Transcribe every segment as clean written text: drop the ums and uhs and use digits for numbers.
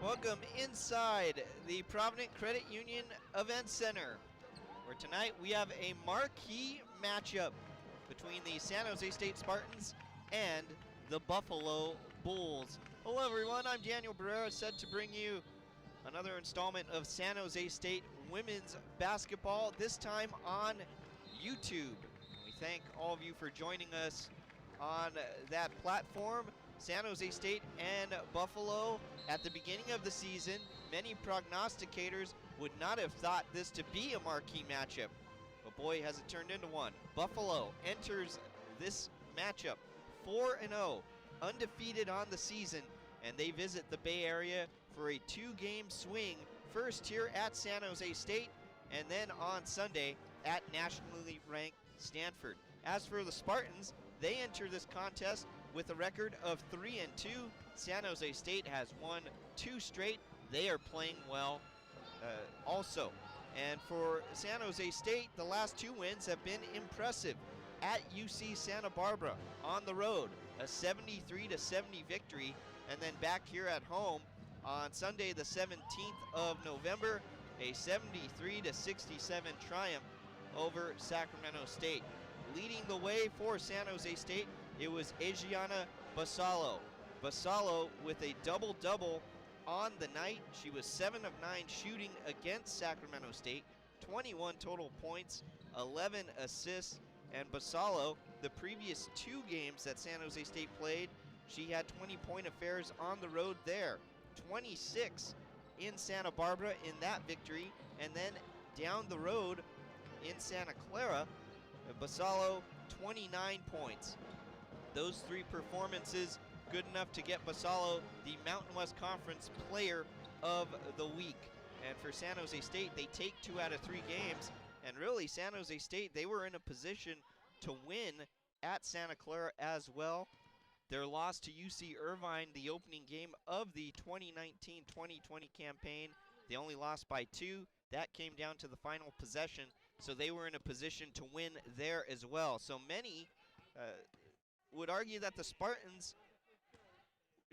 Welcome inside the Provident Credit Union Event Center, where tonight we have a marquee matchup between the San Jose State Spartans and the Buffalo Bulls. Hello everyone, I'm Daniel Barrera, set to bring you another installment of San Jose State women's basketball, this time on YouTube. We thank all of you for joining us on that platform. San Jose State and Buffalo at the beginning of the season, many prognosticators would not have thought this to be a marquee matchup, but boy has it turned into one. Buffalo enters this matchup 4-0, undefeated on the season, and they visit the Bay Area for a two-game swing, first here at San Jose State, and then on Sunday at nationally ranked Stanford. As for the Spartans, they enter this contest with a record of 3-2. San Jose State has won 2 straight. They are playing well also. And for San Jose State, the last 2 wins have been impressive. At UC Santa Barbara on the road, a 73-70 victory, and then back here at home on Sunday the 17th of November, a 73-67 triumph over Sacramento State. Leading the way for San Jose State, it was Adriana Basalo. Basalo with a double-double on the night. She was 7 of 9 shooting against Sacramento State, 21 total points, 11 assists, and Basalo, the previous 2 games that San Jose State played, she had 20-point affairs on the road there, 26 in Santa Barbara in that victory, and then down the road in Santa Clara, Basalo 29 points. Those 3 performances good enough to get Basalo the Mountain West Conference Player of the Week. And for San Jose State, they take 2 out of 3 games, and really San Jose State, they were in a position to win at Santa Clara as well. Their loss to UC Irvine, the opening game of the 2019-2020 campaign, they only lost by 2. That came down to the final possession, so they were in a position to win there as well. So many would argue that the Spartans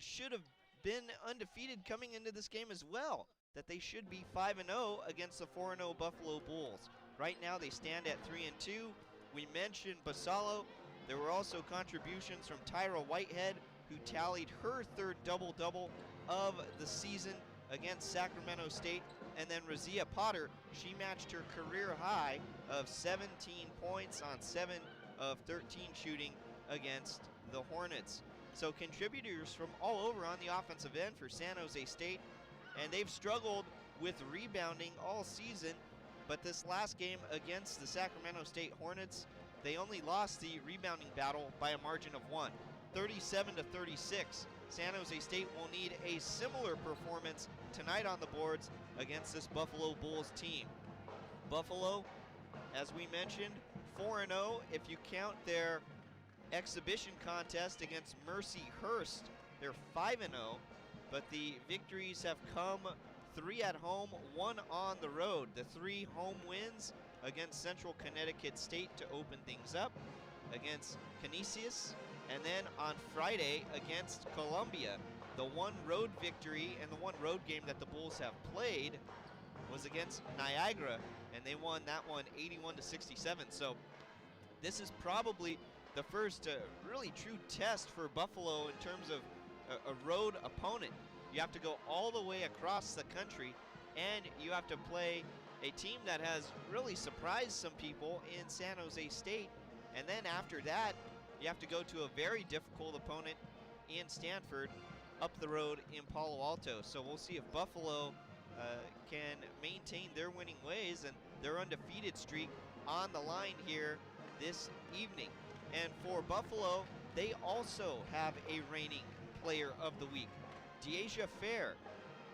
should have been undefeated coming into this game as well, that they should be 5-0 against the 4-0 Buffalo Bulls. Right now they stand at 3-2. We mentioned Basalo. There were also contributions from Tyra Whitehead, who tallied her 3rd double-double of the season against Sacramento State. And then Razia Potter, she matched her career high of 17 points on 7 of 13 shooting against the Hornets. So contributors from all over on the offensive end for San Jose State, and they've struggled with rebounding all season, but this last game against the Sacramento State Hornets, they only lost the rebounding battle by a margin of 1, 37-36. San Jose State will need a similar performance tonight on the boards against this Buffalo Bulls team. Buffalo, as we mentioned, 4-0 if you count their exhibition contest against Mercyhurst. They're 5-0, but the victories have come 3 at home, 1 on the road. The 3 home wins against Central Connecticut State to open things up, against Canisius, and then on Friday against Columbia. The 1 road victory and the 1 road game that the Bulls have played was against Niagara, and they won that one 81-67. So this is probably the first really true test for Buffalo in terms of a road opponent. You have to go all the way across the country, and you have to play a team that has really surprised some people in San Jose State. And then after that, you have to go to a very difficult opponent in Stanford up the road in Palo Alto. So we'll see if Buffalo can maintain their winning ways and their undefeated streak on the line here this evening. And for Buffalo, they also have a reigning Player of the Week. Deasia Fair,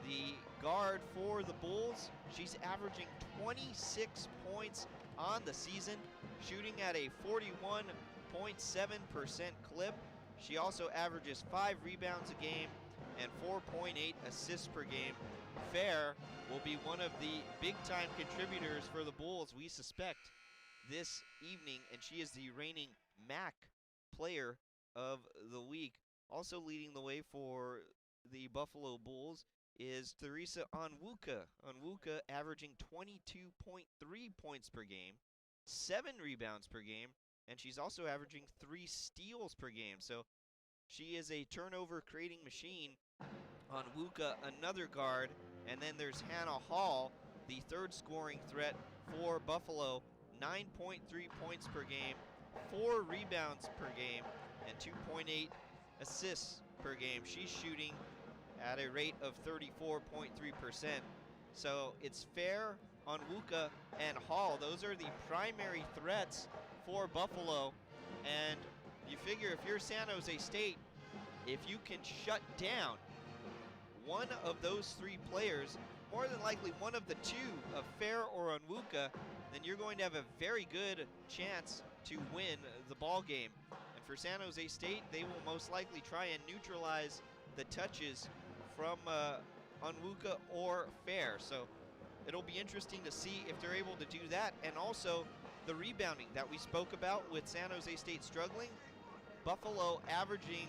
the guard for the Bulls, she's averaging 26 points on the season, shooting at a 41.7% clip. She also averages 5 rebounds a game and 4.8 assists per game. Fair will be one of the big-time contributors for the Bulls, we suspect, this evening, and she is the reigning MAC Player of the Week. Also leading the way for the Buffalo Bulls is Teresa Onwuka. Onwuka averaging 22.3 points per game, 7 rebounds per game, and she's also averaging 3 steals per game. So she is a turnover creating machine. Onwuka, another guard, and then there's Hannah Hall, the third scoring threat for Buffalo, 9.3 points per game, 4 rebounds per game, and 2.8 assists per game. She's shooting at a rate of 34.3%. So it's Fair, Onwuka, and Hall. Those are the primary threats for Buffalo. And you figure if you're San Jose State, if you can shut down one of those 3 players, more than likely one of the 2 of Fair or Onwuka, then you're going to have a very good chance to win the ball game. And for San Jose State, they will most likely try and neutralize the touches from Onwuka or Fair. So it'll be interesting to see if they're able to do that. And also the rebounding that we spoke about with San Jose State struggling. Buffalo averaging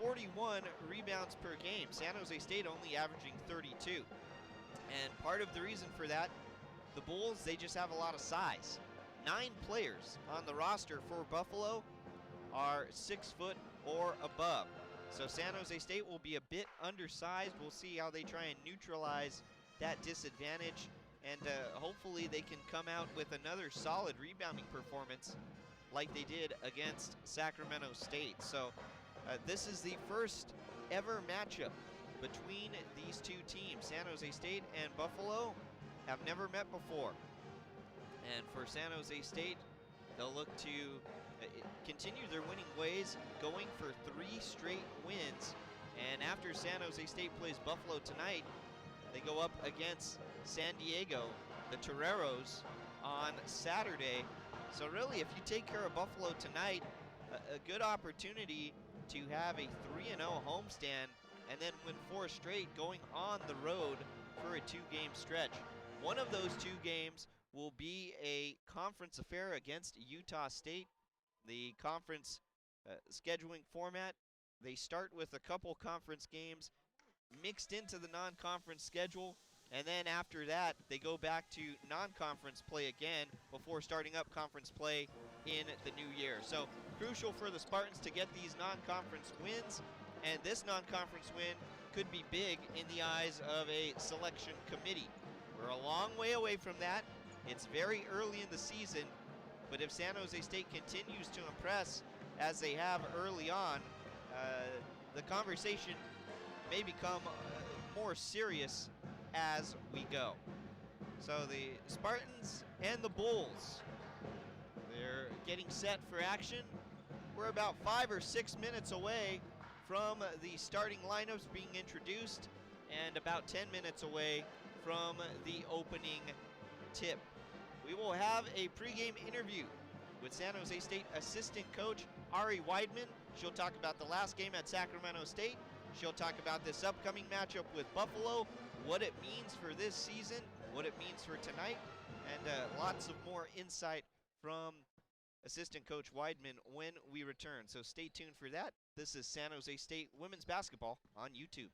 41 rebounds per game. San Jose State only averaging 32. And part of the reason for that, the Bulls, they just have a lot of size. 9 players on the roster for Buffalo are 6 foot or above. So San Jose State will be a bit undersized. We'll see how they try and neutralize that disadvantage. And hopefully they can come out with another solid rebounding performance like they did against Sacramento State. So this is the first ever matchup between these 2 teams. San Jose State and Buffalo have never met before. And for San Jose State, they'll look to continue their winning ways, going for 3 straight wins. And after San Jose State plays Buffalo tonight, they go up against San Diego, the Toreros, on Saturday. So really, if you take care of Buffalo tonight, a good opportunity to have a 3-0 homestand and then win 4 straight going on the road for a 2-game stretch. One of those 2 games will be a conference affair against Utah State. The conference scheduling format, they start with a couple conference games mixed into the non-conference schedule, and then after that, they go back to non-conference play again before starting up conference play in the new year. So crucial for the Spartans to get these non-conference wins, and this non-conference win could be big in the eyes of a selection committee. We're a long way away from that. It's very early in the season, but if San Jose State continues to impress as they have early on, the conversation may become more serious as we go. So the Spartans and the Bulls, they're getting set for action. We're about 5 or 6 minutes away from the starting lineups being introduced and about 10 minutes away from the opening tip. We will have a pregame interview with San Jose State assistant coach Ari Weidman. She'll talk about the last game at Sacramento State. She'll talk about this upcoming matchup with Buffalo, what it means for this season, what it means for tonight, and lots of more insight from assistant coach Weidman when we return. So stay tuned for that. This is San Jose State women's basketball on YouTube.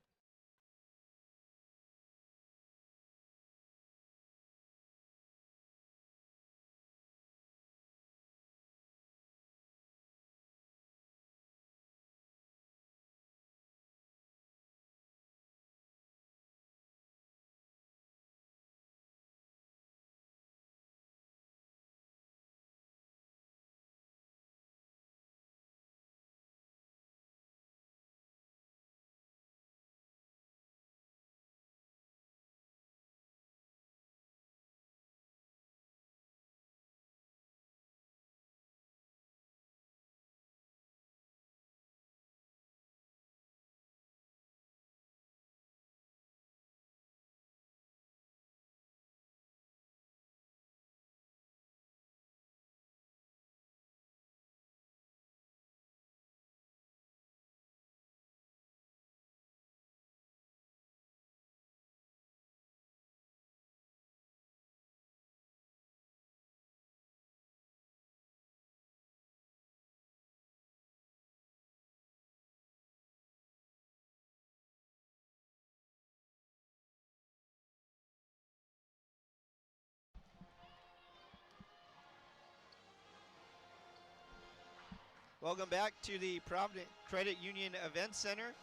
Welcome back to the Provident Credit Union Event Center.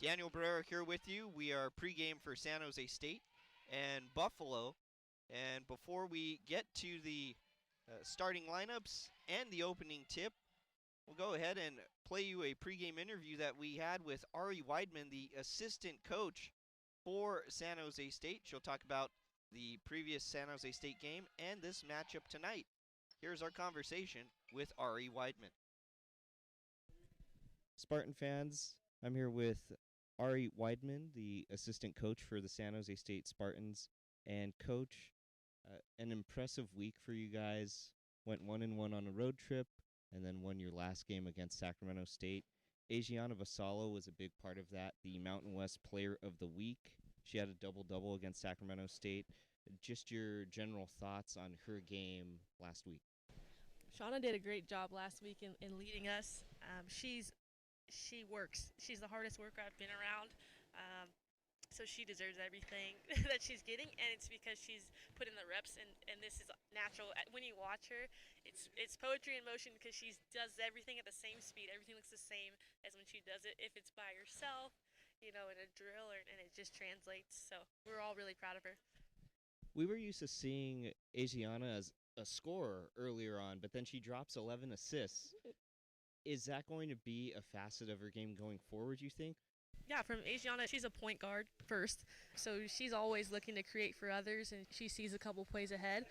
Daniel Barrera here with you. We are pregame for San Jose State and Buffalo. And before we get to the starting lineups and the opening tip, we'll go ahead and play you a pregame interview that we had with Ari Weidman, the assistant coach for San Jose State. She'll talk about the previous San Jose State game and this matchup tonight. Here's our conversation with Ari Weidman. Spartan fans, I'm here with Ari Weidman, the assistant coach for the San Jose State Spartans. And coach, an impressive week for you guys. Went 1-1 on a road trip and then won your last game against Sacramento State. Adriana Vassallo was a big part of that, the Mountain West Player of the Week. She had a double-double against Sacramento State. Just your general thoughts on her game last week. Shauna did a great job last week in leading us. She works. She's the hardest worker I've been around. So she deserves everything that she's getting, and it's because she's put in the reps, and this is natural. When you watch her, it's poetry in motion because she does everything at the same speed. Everything looks the same as when she does it. If it's by herself, in a drill, and it just translates. So we're all really proud of her. We were used to seeing Adriana as a scorer earlier on, but then she drops 11 assists. Is that going to be a facet of her game going forward, you think? Yeah, from Adriana, she's a point guard first, so she's always looking to create for others, and she sees a couple plays ahead,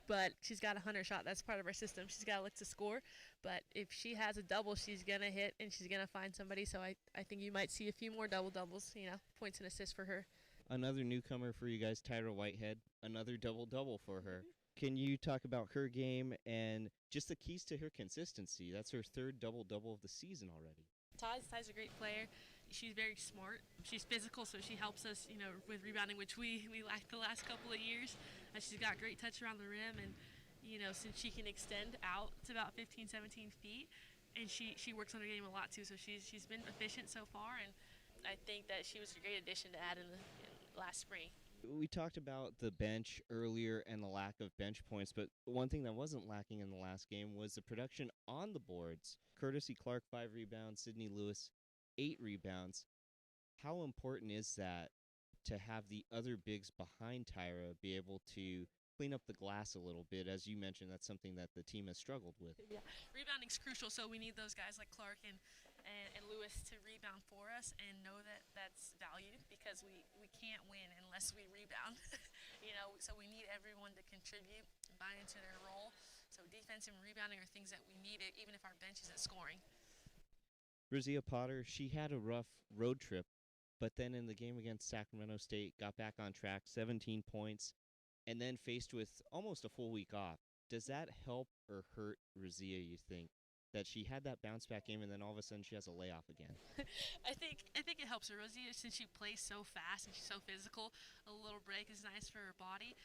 but she's got a 100 shot. That's part of our system. She's got to look to score, but if she has a double, she's going to hit, and she's going to find somebody, so I think you might see a few more double-doubles, points and assists for her. Another newcomer for you guys, Tyra Whitehead, another double-double for her. Can you talk about her game and just the keys to her consistency? That's her third double-double of the season already. Ty's a great player. She's very smart. She's physical, so she helps us, with rebounding, which we lacked the last couple of years. And she's got great touch around the rim, and, since she can extend out to about 15, 17 feet, and she works on her game a lot too, so she's been efficient so far, and I think that she was a great addition to add in last spring. We talked about the bench earlier and the lack of bench points, but one thing that wasn't lacking in the last game was the production on the boards. Courtesy Clark, 5 rebounds, Sydney Lewis, 8 rebounds. How important is that to have the other bigs behind Tyra be able to clean up the glass a little bit? As you mentioned, that's something that the team has struggled with. Yeah, rebounding's crucial, so we need those guys like Clark and Lewis to rebound for us and know that that's valued because we can't win unless we rebound. So we need everyone to contribute, buy into their role. So defense and rebounding are things that we need, even if our bench isn't scoring. Razia Potter, she had a rough road trip, but then in the game against Sacramento State, got back on track, 17 points, and then faced with almost a full week off. Does that help or hurt Razia, you think? That she had that bounce back game and then all of a sudden she has a layoff again? I think it helps her. Razia, since she plays so fast and she's so physical, a little break is nice for her body,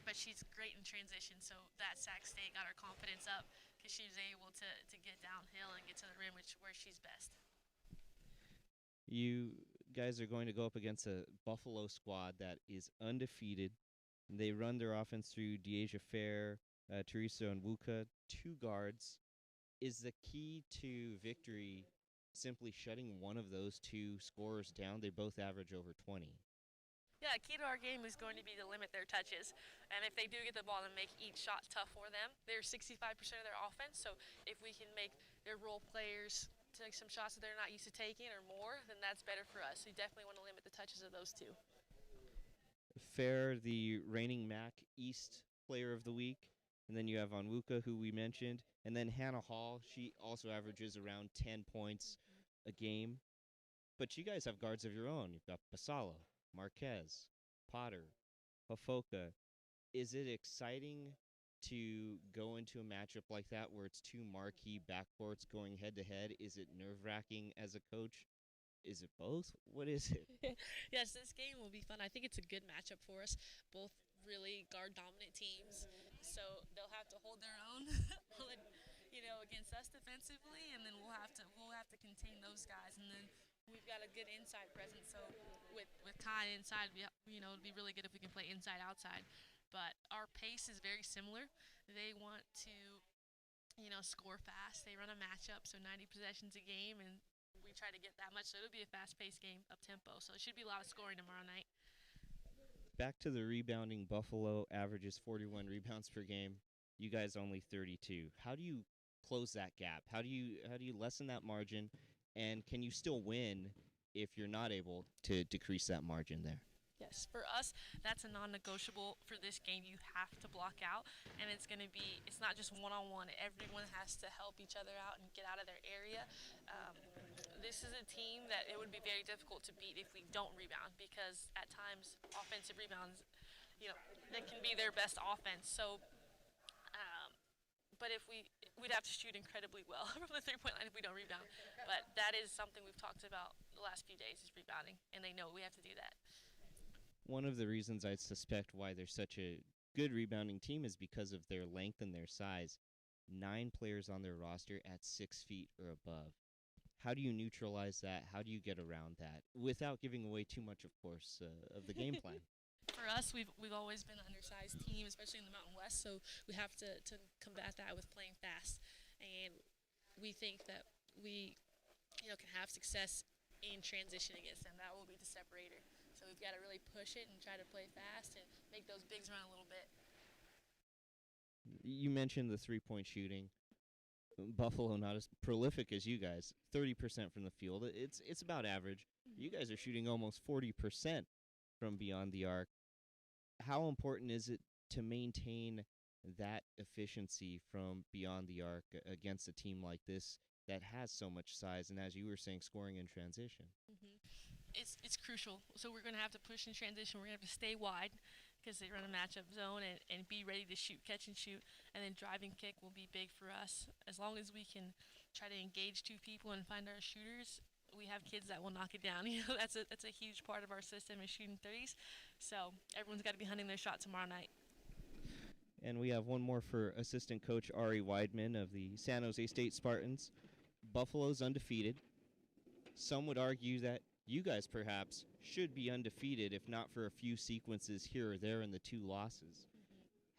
but she's great in transition, so that Sac State got her confidence up because she was able to get downhill and get to the rim, where she's best. You guys are going to go up against a Buffalo squad that is undefeated. They run their offense through Deasia Fair, Teresa Onwuka, 2 guards. Is the key to victory simply shutting one of those 2 scorers down? They both average over 20. Yeah, key to our game is going to be to limit their touches. And if they do get the ball and make each shot tough for them, they're 65% of their offense. So if we can make their role players take some shots that they're not used to taking or more, then that's better for us. We definitely want to limit the touches of those 2. Fair, the reigning MAC East Player of the Week. And then you have Onwuka, who we mentioned. And then Hannah Hall, she also averages around 10 points a game. But you guys have guards of your own. You've got Vassallo, Marquez, Potter, Hofoka. Is it exciting to go into a matchup like that where it's 2 marquee backcourts going head-to-head? Is it nerve-wracking as a coach? Is it both? What is it? Yes, this game will be fun. I think it's a good matchup for us. Both really guard-dominant teams, so they'll have to hold their own, against us defensively, and then we'll have to contain those guys. And then we've got a good inside presence. So with Ty inside, it'd be really good if we can play inside outside. But our pace is very similar. They want to score fast. They run a matchup, so 90 possessions a game, and we try to get that much. So it'll be a fast-paced game, up-tempo. So it should be a lot of scoring tomorrow night. Back to the rebounding, Buffalo averages 41 rebounds per game. You guys only 32. How do you close that gap? How do you lessen that margin, and can you still win if you're not able to decrease that margin there? Yes, for us, that's a non-negotiable for this game. You have to block out, and it's not just one-on-one. Everyone has to help each other out and get out of their area. This is a team that it would be very difficult to beat if we don't rebound, because at times offensive rebounds, that can be their best offense. So, but if we'd have to shoot incredibly well from the three-point line if we don't rebound. But that is something we've talked about the last few days, is rebounding, and they know we have to do that. One of the reasons I suspect why they're such a good rebounding team is because of their length and their size. 9 players on their roster at 6 feet or above. How do you neutralize that? How do you get around that without giving away too much, of course, of the game plan? For us, we've always been an undersized team, especially in the Mountain West, so we have to combat that with playing fast. And we think that we can have success in transition against them. That will be the separator. So we've got to really push it and try to play fast and make those bigs run a little bit. You mentioned the three-point shooting. Buffalo not as prolific as you guys. 30% from the field. It's about average. You guys are shooting almost 40% from beyond the arc. How important is it to maintain that efficiency from beyond the arc against a team like this that has so much size and, as you were saying, scoring in transition? It's crucial. So we're going to have to push in transition. We're going to have to stay wide because they run a matchup zone, and be ready to shoot, catch and shoot. And then drive and kick will be big for us. As long as we can try to engage 2 people and find our shooters, we have kids that will knock it down. That's a huge part of our system is shooting threes. So everyone's got to be hunting their shot tomorrow night. And we have one more for assistant coach Ari Weidman of the San Jose State Spartans. Buffalo's undefeated. Some would argue that you guys perhaps should be undefeated if not for a few sequences here or there in the 2 losses.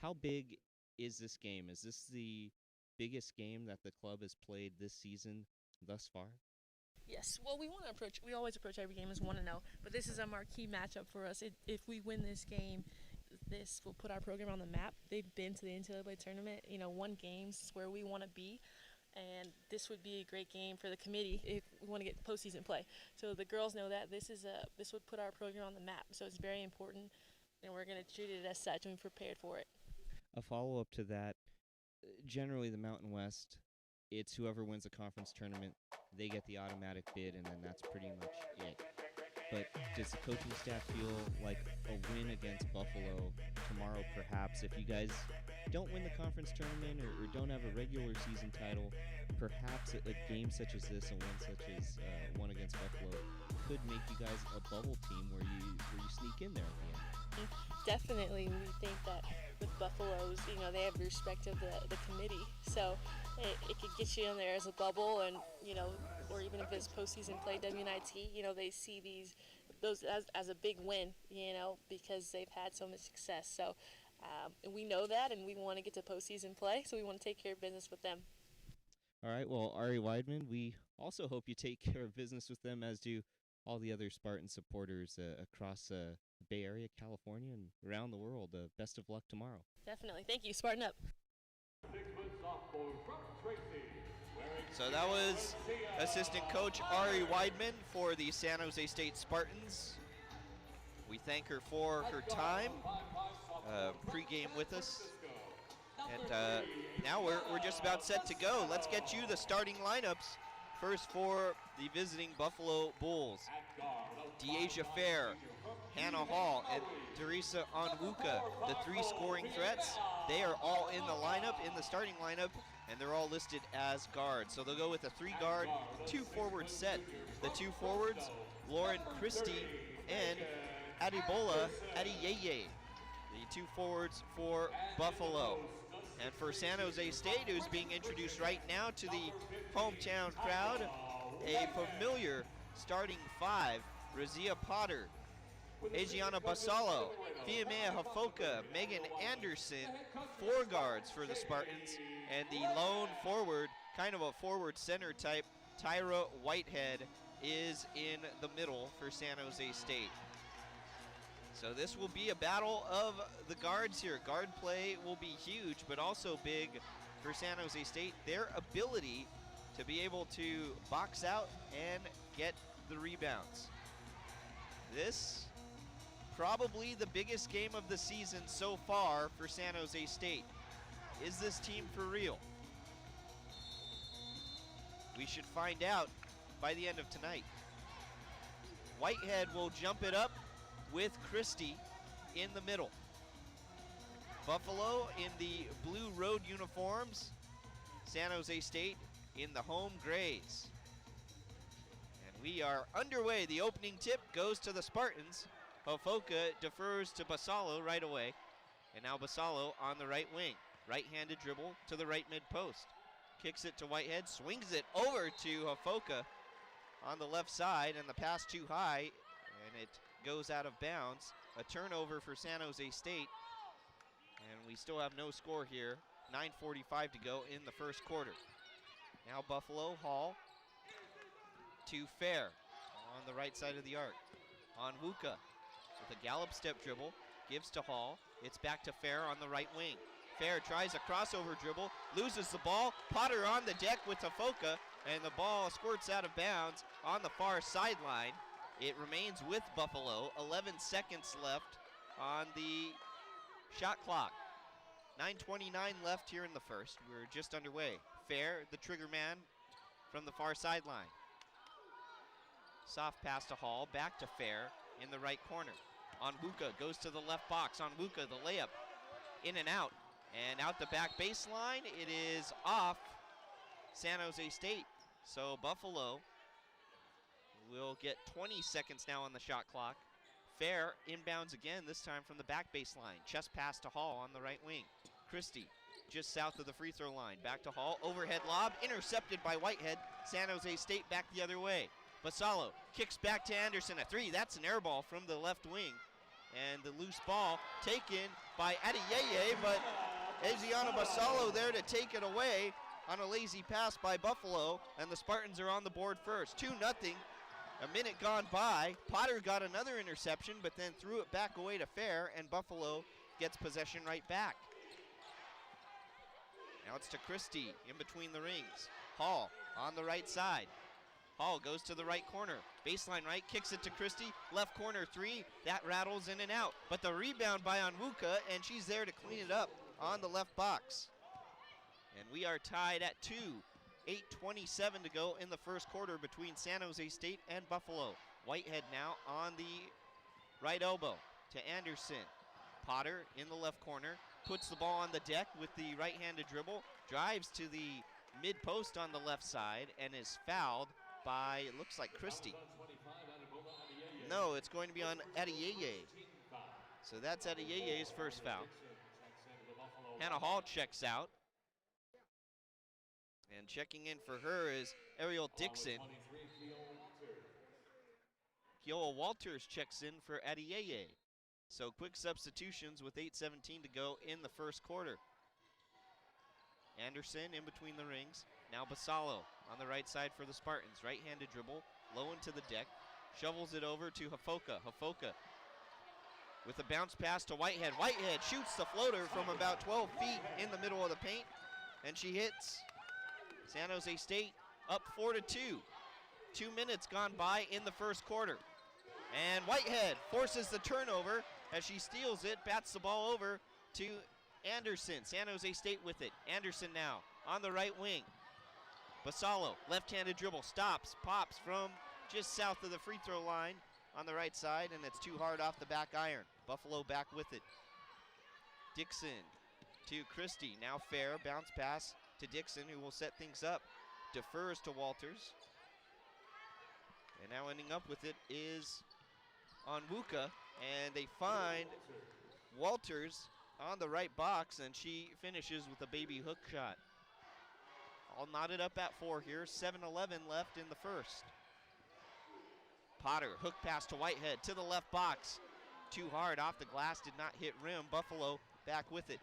How big is this game? Is this the biggest game that the club has played this season thus far? Yes. Well, we always approach every game as 1-0, but this is a marquee matchup for us. If we win this game, this will put our program on the map. They've been to the NCAA tournament, won games where we want to be. And this would be a great game for the committee if we want to get postseason play. So the girls know that this would put our program on the map. So it's very important, and we're going to treat it as such, and we're prepared for it. A follow-up to that, generally the Mountain West, it's whoever wins the conference tournament, they get the automatic bid, and then that's pretty much it. But does the coaching staff feel like a win against Buffalo tomorrow, perhaps, if you guys don't win the conference tournament or don't have a regular season title, perhaps a game such as this and one such as one against Buffalo could make you guys a bubble team where you sneak in there at the end? Definitely. We think that with Buffaloes, they have the respect of the committee. So it could get you in there as a bubble, and, or even if it's postseason play, WNIT, they see those as a big win, because they've had so much success. So and we know that, and we want to get to postseason play, so we want to take care of business with them. All right, well, Ari Weidman, we also hope you take care of business with them, as do all the other Spartan supporters across the Bay Area, California, and around the world. Best of luck tomorrow. Definitely. Thank you. Spartan up. So that was assistant coach Ari Weidman for the San Jose State Spartans. We thank her for her time pregame with us. And now we're just about set to go. Let's get you the starting lineups. First for the visiting Buffalo Bulls, Deasia Fair, Hannah Hall, and Teresa Onwuka. The 3 scoring threats, they are all in the lineup, in the starting lineup, and they're all listed as guards. So they'll go with a 3-guard, 2-forward set. The 2 forwards, Lauren Christie and Adibola Adiyeye. The 2 forwards for Buffalo. And for San Jose State, who's being introduced right now to the hometown crowd, a familiar starting 5, Razia Potter, Adriana Basalo, Fiamea Hafoka, Megan Anderson, 4 guards for the Spartans, and the lone forward, kind of a forward center type, Tyra Whitehead, is in the middle for San Jose State. So this will be a battle of the guards here. Guard play will be huge, but also big for San Jose State. Their ability to be able to box out and get the rebounds. This probably the biggest game of the season so far for San Jose State. Is this team for real? We should find out by the end of tonight. Whitehead will jump it up with Christie in the middle. Buffalo in the blue road uniforms. San Jose State in the home grays. And we are underway. The opening tip goes to the Spartans. Hofoka defers to Basalo right away. And now Basalo on the right wing. Right-handed dribble to the right mid-post. Kicks it to Whitehead, swings it over to Hofoka on the left side, and the pass too high, and it goes out of bounds. A turnover for San Jose State, and we still have no score here. 9:45 to go in the first quarter. Now Buffalo, Hall to Fair on the right side of the arc. On Wuka with a gallop step dribble, gives to Hall. It's back to Fair on the right wing. Fair tries a crossover dribble, loses the ball. Potter on the deck with Hofoka, and the ball squirts out of bounds on the far sideline. It remains with Buffalo. 11 seconds left on the shot clock. 9:29 left here in the first. We're just underway. Fair, the trigger man from the far sideline. Soft pass to Hall, back to Fair in the right corner. Onwuka goes to the left box. Onwuka, the layup, in and out. And out the back baseline, it is off San Jose State. So Buffalo will get 20 seconds now on the shot clock. Fair inbounds again, this time from the back baseline. Chest pass to Hall on the right wing. Christie just south of the free throw line. Back to Hall, overhead lob, intercepted by Whitehead. San Jose State back the other way. Basalo kicks back to Anderson, a 3. That's an air ball from the left wing. And the loose ball taken by Adeyeye, but Adriana Basalo there to take it away on a lazy pass by Buffalo, and the Spartans are on the board first. 2-0, a minute gone by. Potter got another interception, but then threw it back away to Fair, and Buffalo gets possession right back. Now it's to Christie in between the rings. Hall on the right side. Hall goes to the right corner. Baseline right, kicks it to Christie. Left corner 3, that rattles in and out. But the rebound by Onwuka, and she's there to clean it up on the left box. And we are tied at 2. 8:27 to go in the first quarter between San Jose State and Buffalo. Whitehead now on the right elbow to Anderson. Potter in the left corner, puts the ball on the deck with the right-handed dribble, drives to the mid-post on the left side, and is fouled by, it looks like Christie. No, it's going to be on Adeyeye. So that's Adeyeye's first foul. Hannah Hall checks out. And checking in for her is Ariel Dixon. Kiowa Walters checks in for Adeyeye. So quick substitutions with 8:17 to go in the first quarter. Anderson in between the rings. Now Basalo on the right side for the Spartans. Right-handed dribble, low into the deck. Shovels it over to Hofoka. Hofoka with a bounce pass to Whitehead. Whitehead shoots the floater from about 12 feet in the middle of the paint, and she hits. San Jose State up 4-2. 2 minutes gone by in the first quarter. And Whitehead forces the turnover as she steals it, bats the ball over to Anderson. San Jose State with it. Anderson now on the right wing. Basalo, left-handed dribble, stops, pops from just south of the free throw line on the right side, and it's too hard off the back iron. Buffalo back with it. Dixon to Christie. Now Fair, bounce pass to Dixon, who will set things up. Defers to Walters. And now ending up with it is Onwuka, and they find Walters on the right box, and she finishes with a baby hook shot. All knotted up at 4 here. 7:11 left in the first. Potter, hook pass to Whitehead to the left box. too hard off the glass, did not hit rim. Buffalo back with it.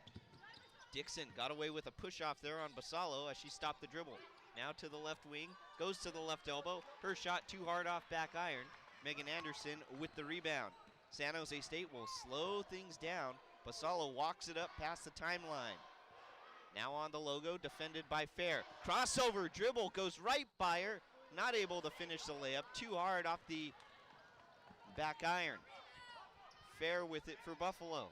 Dixon got away with a push off there on Basalo as she stopped the dribble. Now to the left wing, goes to the left elbow. Her shot too hard off back iron. Megan Anderson with the rebound. San Jose State will slow things down. Basalo walks it up past the timeline. Now on the logo, defended by Fair. Crossover dribble goes right by her. Not able to finish the layup. Too hard off the back iron. Fair with it for Buffalo.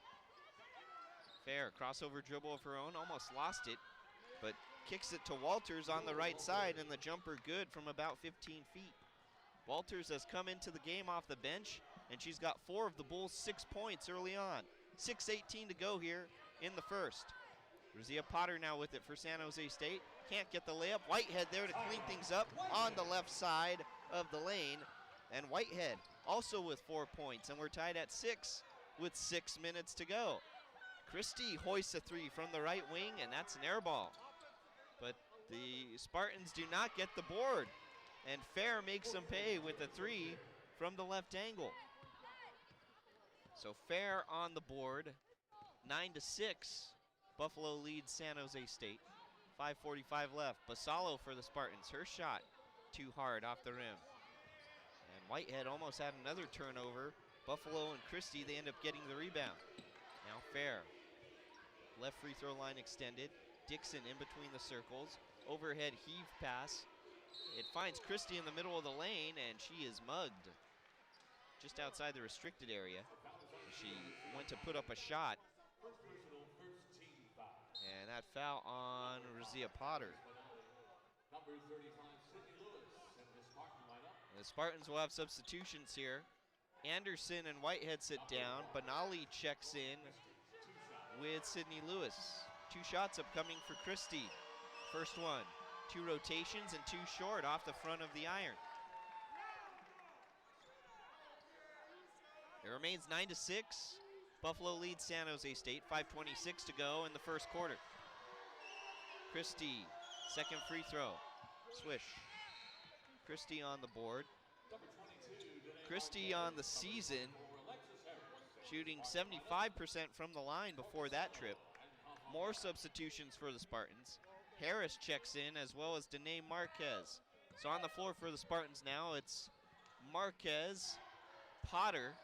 Fair, crossover dribble of her own, almost lost it, but kicks it to Walters on the right side, and the jumper good from about 15 feet. Walters has come into the game off the bench, and she's got 4 of the Bulls' 6 points early on. 6:18 to go here in the first. Razia Potter now with it for San Jose State. Can't get the layup. Whitehead there to clean things up on the left side of the lane. And Whitehead also with 4 points, and we're tied at 6 with 6 minutes to go. Christie hoists a 3 from the right wing, and that's an air ball. But the Spartans do not get the board, and Fair makes them pay with a 3 from the left angle. So Fair on the board, 9-6. Buffalo leads San Jose State. 5:45 left. Basalo for the Spartans. Her shot too hard off the rim. And Whitehead almost had another turnover. Buffalo and Christie, they end up getting the rebound. Now Fair. Left free throw line extended. Dixon in between the circles. Overhead heave pass. It finds Christie in the middle of the lane, and she is mugged just outside the restricted area. She went to put up a shot. And that foul on Razia Potter. The Spartans will have substitutions here. Anderson and Whitehead sit down. Benali checks in with Sydney Lewis. 2 shots upcoming for Christie. First one, 2 rotations and 2 short off the front of the iron. It remains 9-6. Buffalo leads San Jose State, 5:26 to go in the first quarter. Christie, second free throw, swish. Christie on the board. Christie on the season, shooting 75% from the line before that trip. More substitutions for the Spartans. Harris checks in, as well as Danae Marquez. So on the floor for the Spartans now, it's Marquez, Potter,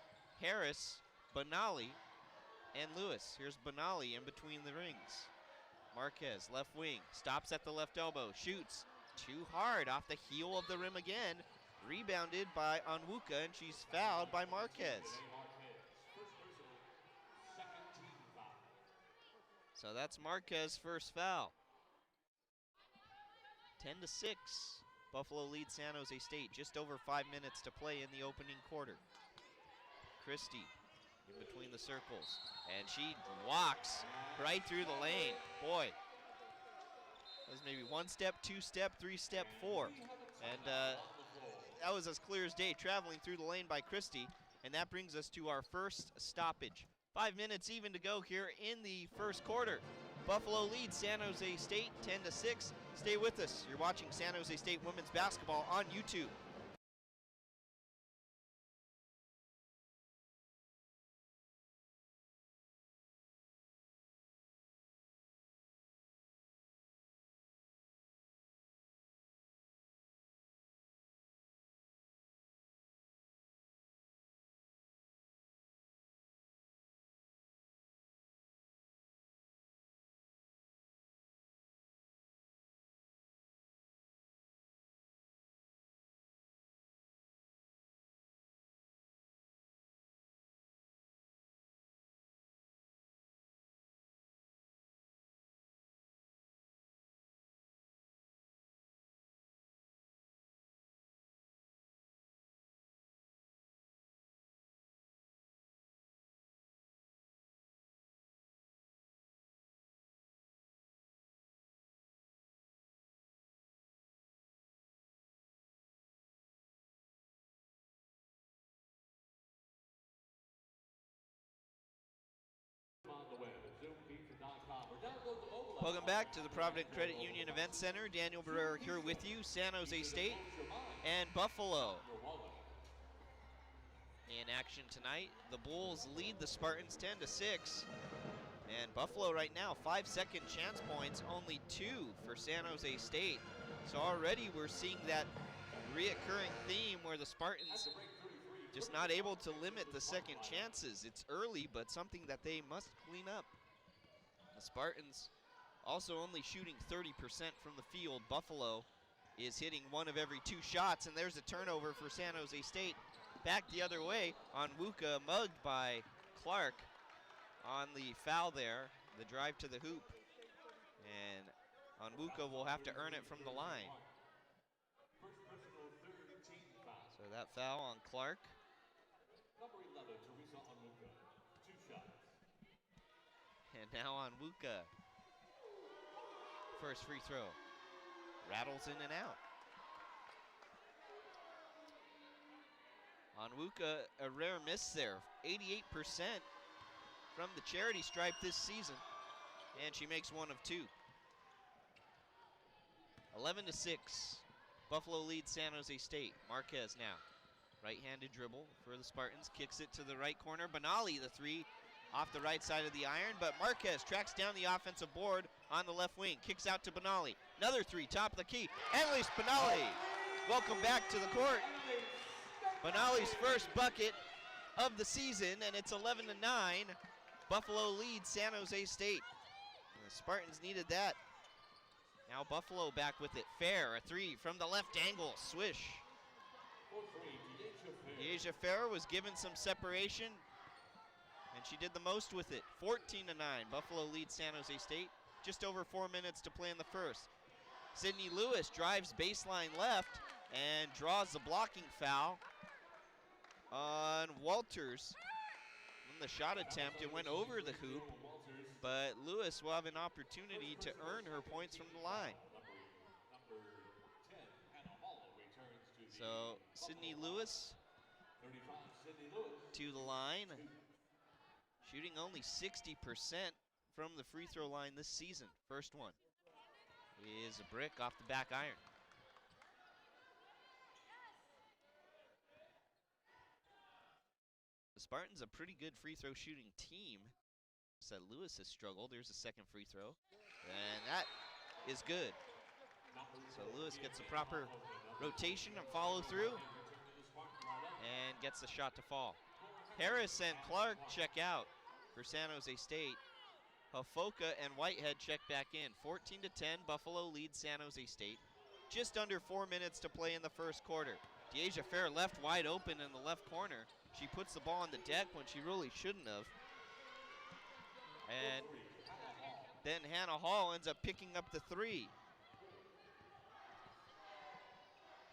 Harris, Benali, and Lewis. Here's Benali in between the rings. Marquez, left wing, stops at the left elbow, shoots too hard off the heel of the rim again. Rebounded by Onwuka, and she's fouled by Marquez. So that's Marquez's first foul. 10-6. Buffalo leads San Jose State. Just over 5 minutes to play in the opening quarter. Christie in between the circles, and she walks right through the lane. Boy, that was maybe 1 step, 2 step, 3 step, 4. And that was as clear as day, traveling through the lane by Christie. And that brings us to our first stoppage. 5 minutes even to go here in the first quarter. Buffalo leads San Jose State 10-6. Stay with us. You're watching San Jose State women's basketball on YouTube. Welcome back to the Provident Credit Union Event Center. Daniel Barrera here with you. San Jose State and Buffalo. In action tonight, the Bulls lead the Spartans 10-6. And Buffalo right now, 5-second chance points, only 2 for San Jose State. So already we're seeing that reoccurring theme where the Spartans just not able to limit the second chances. It's early, but something that they must clean up. The Spartans also only shooting 30% from the field. Buffalo is hitting 1 of every 2 shots, and there's a turnover for San Jose State. Back the other way, Onwuka mugged by Clark on the foul there, the drive to the hoop. And Onwuka will have to earn it from the line. So that foul on Clark. Number 11, Teresa Onwuka, 2 shots. And now Onwuka. First free throw. Rattles in and out. Onwuka, a rare miss there. 88% from the charity stripe this season. And she makes 1 of 2. 11-6. Buffalo leads San Jose State. Marquez now. Right-handed dribble for the Spartans. Kicks it to the right corner. Benali, the 3 off the right side of the iron. But Marquez tracks down the offensive board on the left wing. Kicks out to Benali. Another 3, top of the key. Annalise Benali. Welcome back to the court. Benali's first bucket of the season, and it's 11-9. Buffalo leads San Jose State. And the Spartans needed that. Now Buffalo back with it. Fair, a 3 from the left angle. Swish. Deja Fair was given some separation, and she did the most with it. 14-9. Buffalo leads San Jose State. Just over 4 minutes to play in the first. Sydney Lewis drives baseline left and draws the blocking foul on Walters. In the shot attempt, it went over the hoop, but Lewis will have an opportunity to earn her points from the line. So Sydney Lewis to the line, shooting only 60% from the free throw line this season. First one is a brick off the back iron. The Spartans a pretty good free throw shooting team. Said Lewis has struggled. There's a second free throw, and that is good. So Lewis gets the proper rotation and follow through and gets the shot to fall. Harris and Clark check out for San Jose State. Hofoka and Whitehead check back in. 14-10, Buffalo leads San Jose State. Just under 4 minutes to play in the first quarter. Deja Fair left wide open in the left corner. She puts the ball on the deck when she really shouldn't have. And then Hannah Hall ends up picking up the 3.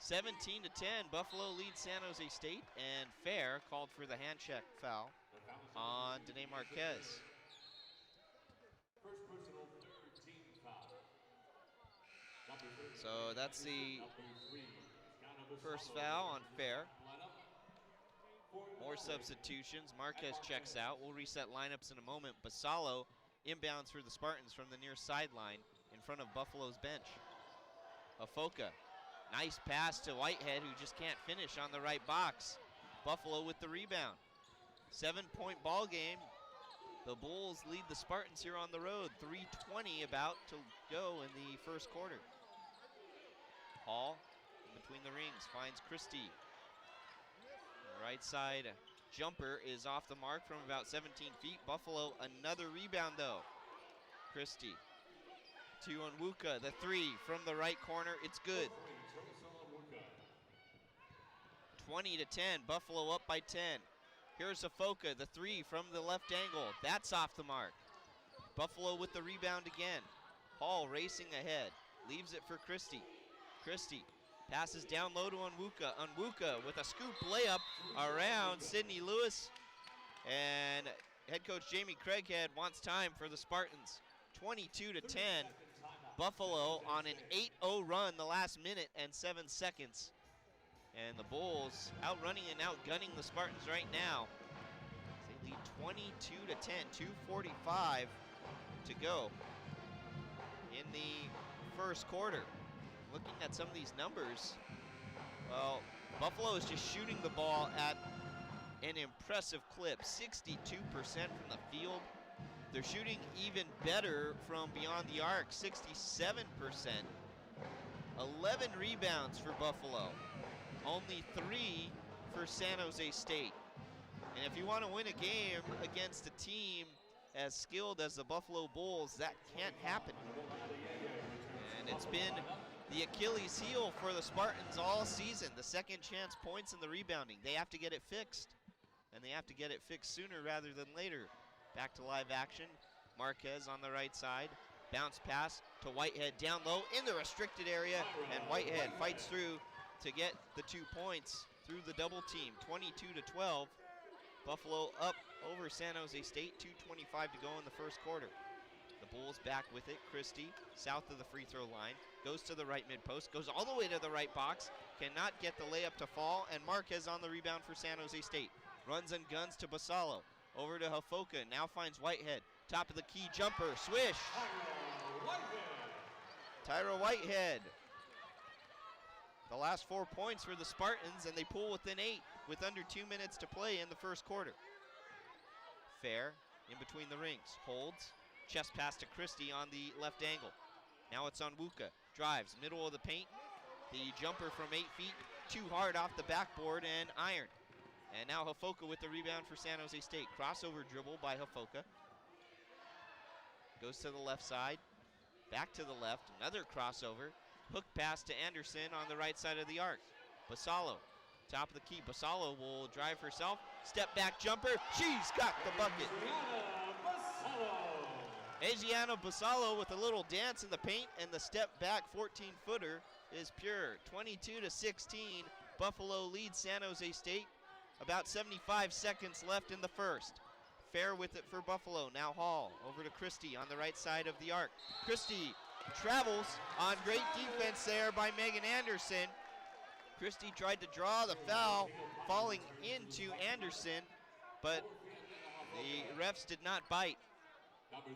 17-10, Buffalo leads San Jose State, and Fair called for the hand check foul on Danae Marquez. So that's the first foul on Fair. More substitutions. Marquez checks out. We'll reset lineups in a moment. Basalo inbounds for the Spartans from the near sideline in front of Buffalo's bench. Afoka, nice pass to Whitehead, who just can't finish on the right box. Buffalo with the rebound. 7-point ball game. The Bulls lead the Spartans here on the road. 3:20 about to go in the first quarter. Hall between the rings finds Christie. The right side jumper is off the mark from about 17 feet. Buffalo another rebound though. Christie to Onwuka, the 3 from the right corner. It's good. 20-10, Buffalo up by 10. Here's Afoka, the 3 from the left angle. That's off the mark. Buffalo with the rebound again. Hall racing ahead, leaves it for Christie. Christie passes down low to Onwuka. Onwuka with a scoop layup around Sydney Lewis. And head coach Jamie Craighead wants time for the Spartans. 22-10. Buffalo on an 8-0 run the last minute and 7 seconds. And the Bulls outrunning and outgunning the Spartans right now. They lead 22-10, 2:45 to go in the first quarter. Looking at some of these numbers, well, Buffalo is just shooting the ball at an impressive clip, 62% from the field. They're shooting even better from beyond the arc, 67%. 11 rebounds for Buffalo, only 3 for San Jose State. And if you want to win a game against a team as skilled as the Buffalo Bulls, that can't happen. And it's been the Achilles heel for the Spartans all season, the second chance points and the rebounding. They have to get it fixed, and they have to get it fixed sooner rather than later. Back to live action, Marquez on the right side. Bounce pass to Whitehead down low in the restricted area, and Whitehead fights through to get the 2 points through the double team, 22-12. Buffalo up over San Jose State, 2:25 to go in the first quarter. The Bulls back with it. Christie, south of the free throw line, goes to the right mid post, goes all the way to the right box, cannot get the layup to fall, and Marquez on the rebound for San Jose State. Runs and guns to Basallo, over to Hafoka, now finds Whitehead. Top of the key jumper, swish. Tyra Whitehead. The last 4 points for the Spartans, and they pull within 8 with under 2 minutes to play in the first quarter. Fair in between the rings, holds, chest pass to Christie on the left angle. Now it's on Wuka, drives, middle of the paint. The jumper from 8 feet, too hard off the backboard and iron. And now Hafoka with the rebound for San Jose State. Crossover dribble by Hafoka. Goes to the left side, back to the left, another crossover. Hook pass to Anderson on the right side of the arc. Basallo, top of the key. Basallo will drive herself. Step back jumper. She's got the bucket. Adriana Basallo with a little dance in the paint, and the step back 14-footer is pure. 22-16. Buffalo leads San Jose State. About 75 seconds left in the first. Fair with it for Buffalo. Now Hall over to Christie on the right side of the arc. Christie travels on great defense there by Megan Anderson. Christie tried to draw the foul, falling into Anderson, but the refs did not bite.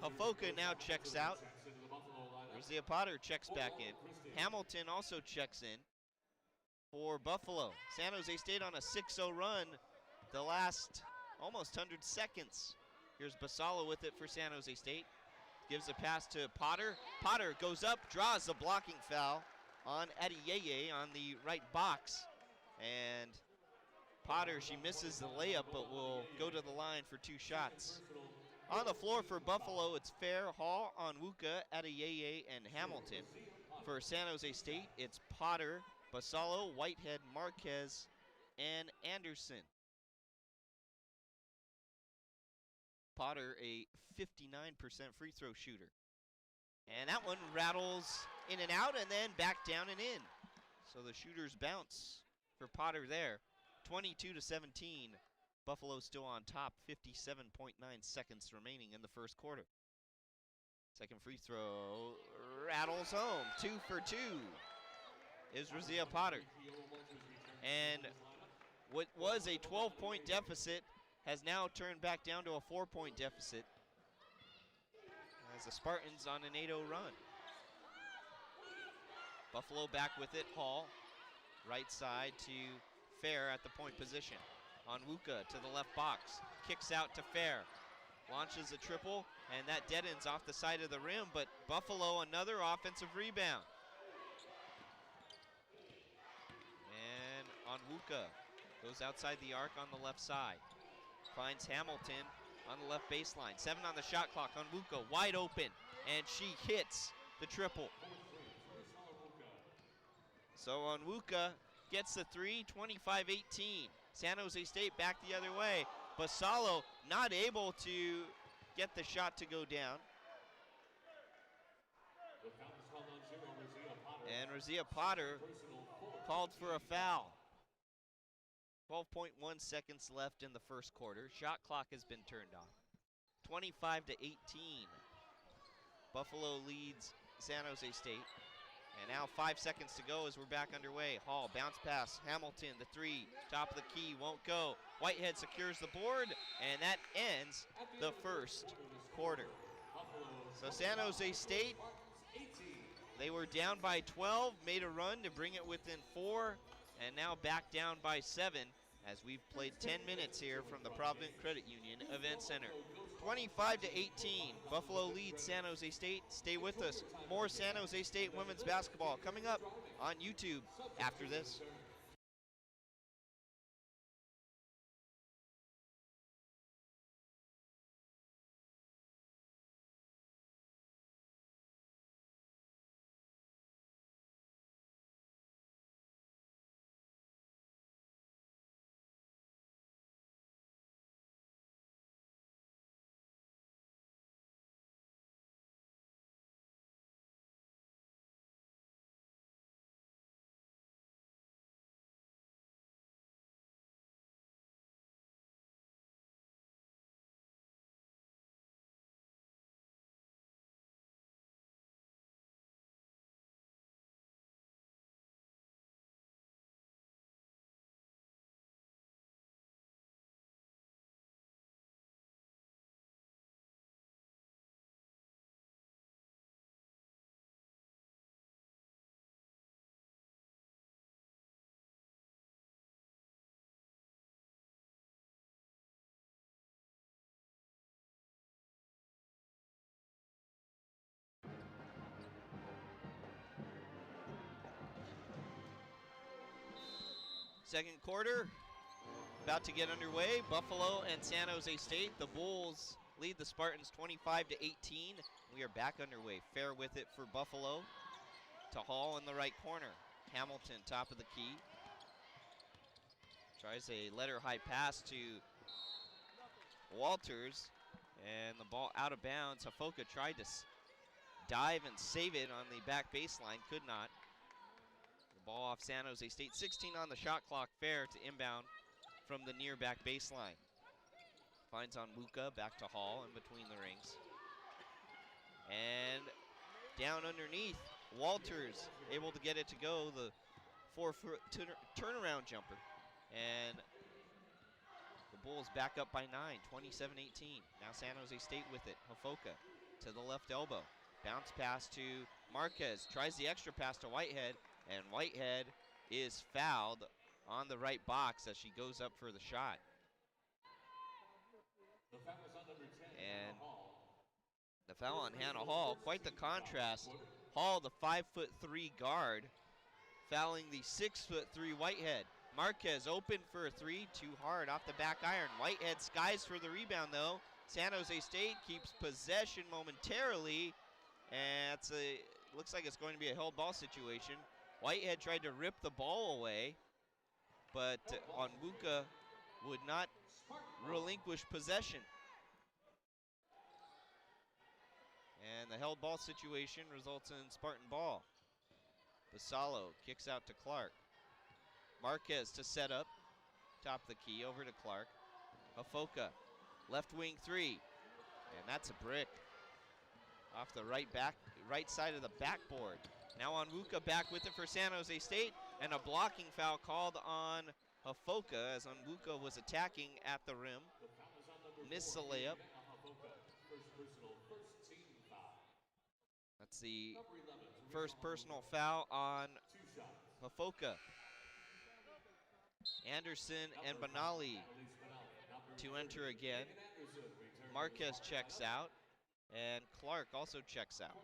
Hafoka now checks out. Rosia Potter checks back in. Hamilton also checks in for Buffalo. San Jose State on a 6-0 run the last almost 100 seconds. Here's Basallo with it for San Jose State. Gives a pass to Potter. Potter goes up, draws a blocking foul on Adiyeye on the right box. And Potter, she misses the layup, but will go to the line for 2 shots. On the floor for Buffalo, it's Fair, Hall, Onwuka, Adiyeye, and Hamilton. For San Jose State, it's Potter, Basallo, Whitehead, Marquez, and Anderson. Potter, a 59% free throw shooter. And that one rattles in and out and then back down and in. So the shooters bounce for Potter there. 22-17. Buffalo still on top, 57.9 seconds remaining in the first quarter. Second free throw rattles home. 2 for 2 is Rosia Potter. And what was a 12-point deficit has now turned back down to a 4-point deficit as the Spartans on an 8-0 run. Buffalo back with it. Hall, right side to Fair at the point position. Onwuka to the left box, kicks out to Fair. Launches a triple, and that dead ends off the side of the rim, but Buffalo another offensive rebound. And Onwuka goes outside the arc on the left side. Finds Hamilton on the left baseline. 7 on the shot clock. Onwuka wide open, and she hits the triple. So Onwuka gets the 3, 25-18. San Jose State back the other way. Basallo not able to get the shot to go down. And Rosia Potter called for a foul. 12.1 seconds left in the first quarter. Shot clock has been turned off. 25-18. Buffalo leads San Jose State. And now 5 seconds to go as we're back underway. Hall, bounce pass, Hamilton, the 3, top of the key, won't go. Whitehead secures the board, and that ends the first quarter. So San Jose State, they were down by 12, made a run to bring it within 4, and now back down by 7. as we've played 10 minutes here from the Provident Credit Union Event Center. 25 to 18, Buffalo leads San Jose State. Stay with us. More San Jose State women's basketball coming up on YouTube after this. Second quarter about to get underway. Buffalo and San Jose State. The Bulls lead the Spartans 25 to 18. We are back underway. Fair with it for Buffalo to Hall in the right corner. Hamilton top of the key. Tries a letter high pass to Walters, and the ball out of bounds. Hafoka tried to dive and save it on the back baseline, could not. Ball off San Jose State. 16 on the shot clock. Fair to inbound from the near back baseline. Finds Onwuka, back to Hall in between the rings. And down underneath, Walters able to get it to go. The 4-foot turnaround jumper. And the Bulls back up by 9, 27-18. Now San Jose State with it. Hafoka to the left elbow. Bounce pass to Marquez. Tries the extra pass to Whitehead. And Whitehead is fouled on the right box as she goes up for the shot. And the foul on Hannah Hall, quite the contrast. Hall, the 5'3" guard, fouling the 6'3" Whitehead. Marquez open for a three, too hard off the back iron. Whitehead skies for the rebound though. San Jose State keeps possession momentarily, and looks like it's going to be a held ball situation. Whitehead tried to rip the ball away, but Onwuka would not relinquish possession. And the held ball situation results in Spartan ball. Basalo kicks out to Clark. Marquez to set up, top the key, over to Clark. Hafoka, left wing three, and that's a brick. Off the right side of the backboard. Now Onwuka back with it for San Jose State, and a blocking foul called on Hafoka as Onwuka was attacking at the rim. Missed the layup. That's the first personal foul on Hafoka. Anderson and Benali to enter again. Marquez checks out, and Clark also checks out.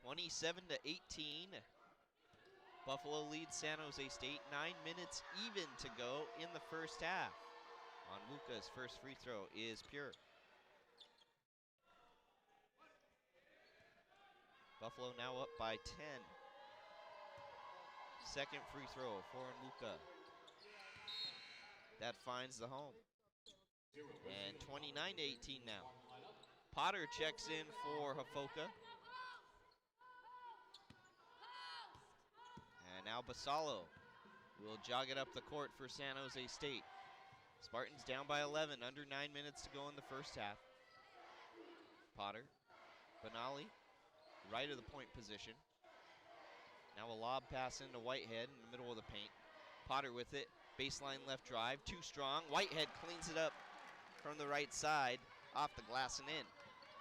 27-18. Buffalo leads San Jose State. 9 minutes even to go in the first half. Onwuka's first free throw is pure. Buffalo now up by 10. Second free throw for Onwuka. That finds the home. And 29-18 now. Potter checks in for Hafoka. And now Basalo will jog it up the court for San Jose State. Spartans down by 11, under 9 minutes to go in the first half. Potter, Benali, right of the point position. Now a lob pass into Whitehead in the middle of the paint. Potter with it, baseline left drive, too strong. Whitehead cleans it up from the right side, off the glass and in.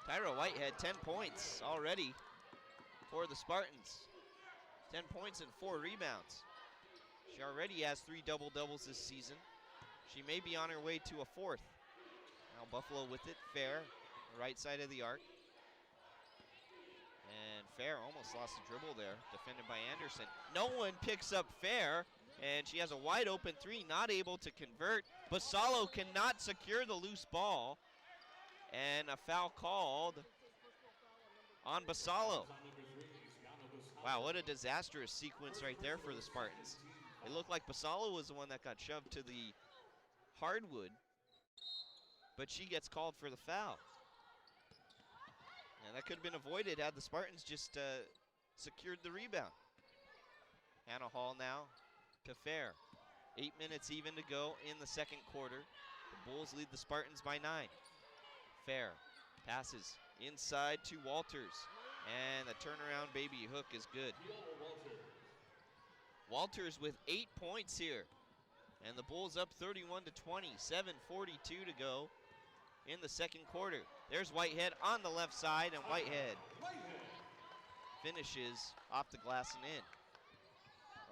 Tyra Whitehead, 10 points already for the Spartans. 10 points and 4 rebounds. She already has 3 double-doubles this season. She may be on her way to a 4th. Now Buffalo with it, Fair, right side of the arc. And Fair almost lost the dribble there, defended by Anderson. No one picks up Fair, and she has a wide open 3, not able to convert. Basalo cannot secure the loose ball, and a foul called on Basalo. Wow, what a disastrous sequence right there for the Spartans. It looked like Basalo was the one that got shoved to the hardwood, but she gets called for the foul. And that could have been avoided had the Spartans just secured the rebound. Hannah Hall now to Fair. 8 minutes even to go in the second quarter. The Bulls lead the Spartans by 9. Fair passes inside to Walters. And the turnaround baby hook is good. Walters with 8 points here. And the Bulls up 31 to 20, 7:42 to go in the second quarter. There's Whitehead on the left side, and Whitehead finishes off the glass and in.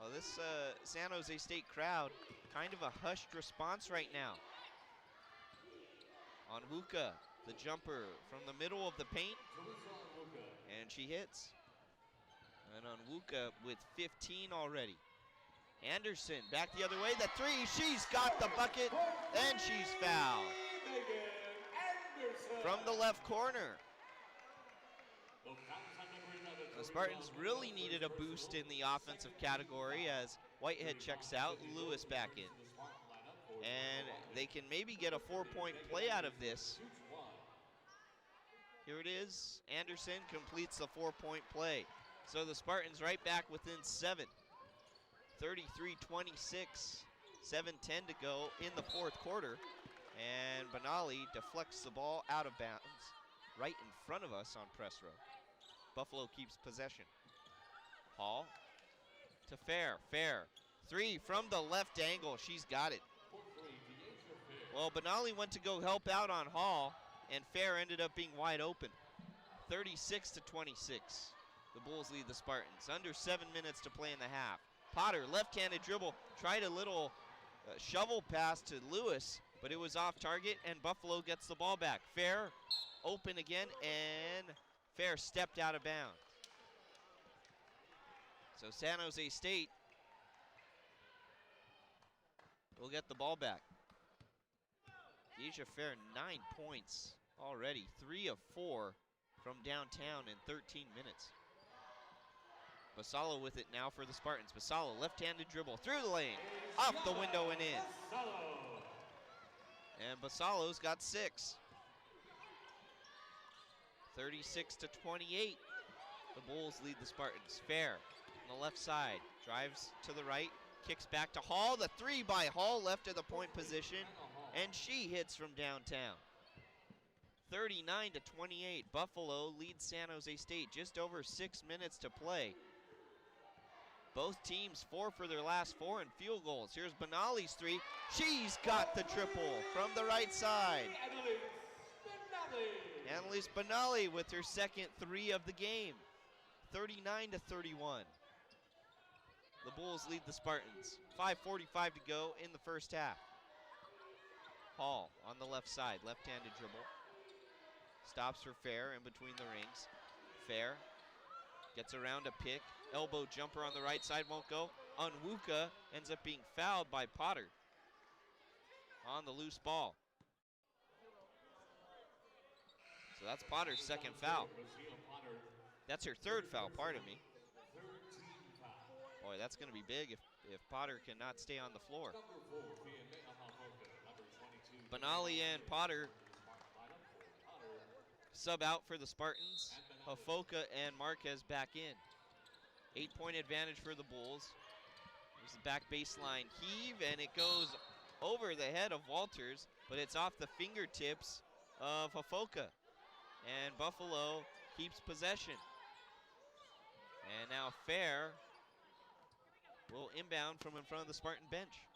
Well, this San Jose State crowd, kind of a hushed response right now. Onwuka, the jumper from the middle of the paint, and she hits. And Onwuka with 15 already. Anderson back the other way, the 3, she's got the bucket, and she's fouled. From the left corner. The Spartans really needed a boost in the offensive category as Whitehead checks out, Lewis back in. And they can maybe get a 4-point play out of this. Here it is, Anderson completes the 4-point play. So the Spartans right back within 7. 33-26, 7:10 to go in the fourth quarter. And Benali deflects the ball out of bounds right in front of us on press row. Buffalo keeps possession. Hall to Fair. Fair, 3 from the left angle. She's got it. Well, Benali went to go help out on Hall, and Fair ended up being wide open. 36-26. The Bulls lead the Spartans. Under 7 minutes to play in the half. Potter, left-handed dribble, tried a little shovel pass to Lewis, but it was off target, and Buffalo gets the ball back. Fair, open again, and Fair stepped out of bounds. So San Jose State will get the ball back. Deja Fair, 9 points already, 3 of 4 from downtown in 13 minutes. Basalo with it now for the Spartans. Basalo, left-handed dribble through the lane, off the window and in. And Basalo's got 6. 36-28. The Bulls lead the Spartans. Fair on the left side, drives to the right, kicks back to Hall. The 3 by Hall, left of the point position, and she hits from downtown. 39-28. Buffalo leads San Jose State. Just over 6 minutes to play. Both teams 4 for their last 4 in field goals. Here's Benali's 3. She's got the triple from the right side. Annalise Benali with her second 3 of the game. 39-31. The Bulls lead the Spartans. 5:45 to go in the first half. Hall on the left side, left-handed dribble. Stops for Fair in between the rings. Fair gets around a pick. Elbow jumper on the right side, won't go. Onwuka ends up being fouled by Potter on the loose ball. So that's Potter's second foul. That's her 3rd foul, pardon me. Boy, that's going to be big if Potter cannot stay on the floor. Benali and Potter sub out for the Spartans. Hofoka and Marquez back in. 8-point advantage for the Bulls. There's the back baseline heave, and it goes over the head of Walters, but it's off the fingertips of Hofoka. And Buffalo keeps possession. And now Fair will inbound from in front of the Spartan bench.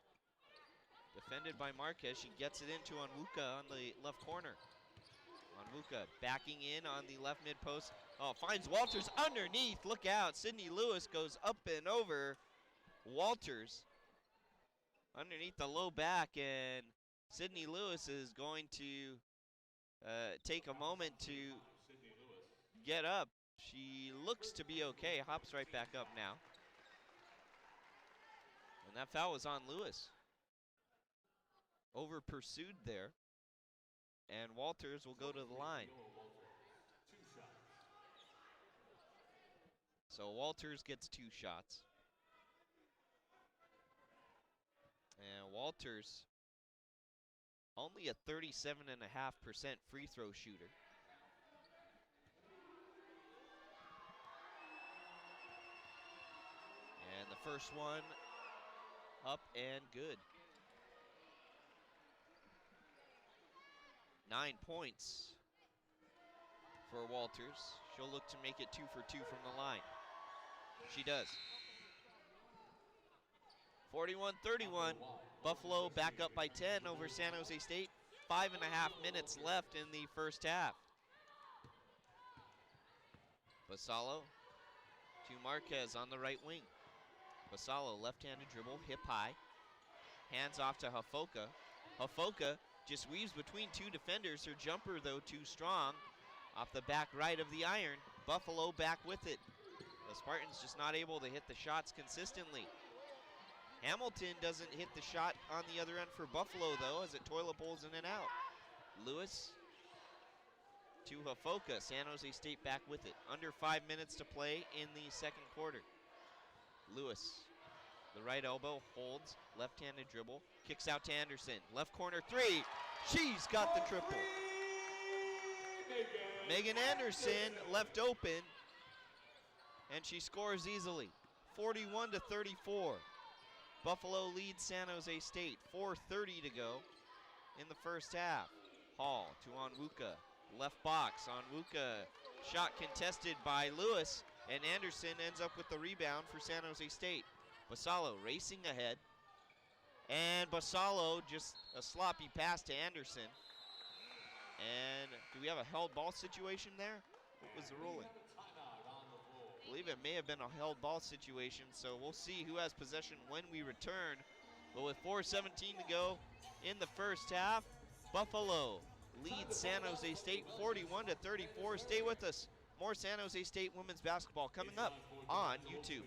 Defended by Marquez. She gets it into Onwuka on the left corner. Onwuka backing in on the left mid post. Oh, finds Walters underneath. Look out. Sydney Lewis goes up and over Walters. underneath the low back, and Sydney Lewis is going to take a moment to get up. She looks to be okay, hops right back up now. And that foul was on Lewis. Over pursued there. And Walters will go to the line. So Walters gets 2 shots. And Walters, only a 37.5% free throw shooter. And the first one up and good. 9 points for Walters. She'll look to make it 2 for 2 from the line. She does. 41-31. Buffalo back up by 10 over San Jose State. 5.5 minutes left in the first half. Basalo to Marquez on the right wing. Basalo, left-handed dribble, hip high. Hands off to Hafoka. Hafoka just weaves between 2 defenders. Her jumper, though, too strong. Off the back right of the iron. Buffalo back with it. The Spartans just not able to hit the shots consistently. Hamilton doesn't hit the shot on the other end for Buffalo, though, as it toilet bowls in and out. Lewis to Hafoka. San Jose State back with it. Under 5 minutes to play in the second quarter. Lewis, the right elbow, holds, left-handed dribble, kicks out to Anderson. Left corner 3. She's got the triple. Megan Anderson left open, and she scores easily. 41-34. Buffalo leads San Jose State. 4:30 to go in the first half. Hall to Onwuka. Left box. Onwuka. Shot contested by Lewis, and Anderson ends up with the rebound for San Jose State. Basalo racing ahead. And Basalo just a sloppy pass to Anderson. And do we have a held ball situation there? What was the ruling? I believe it may have been a held ball situation, so we'll see who has possession when we return. But with 4:17 to go in the first half, Buffalo leads San Jose State 41-34. Stay with us. More San Jose State women's basketball coming up on YouTube.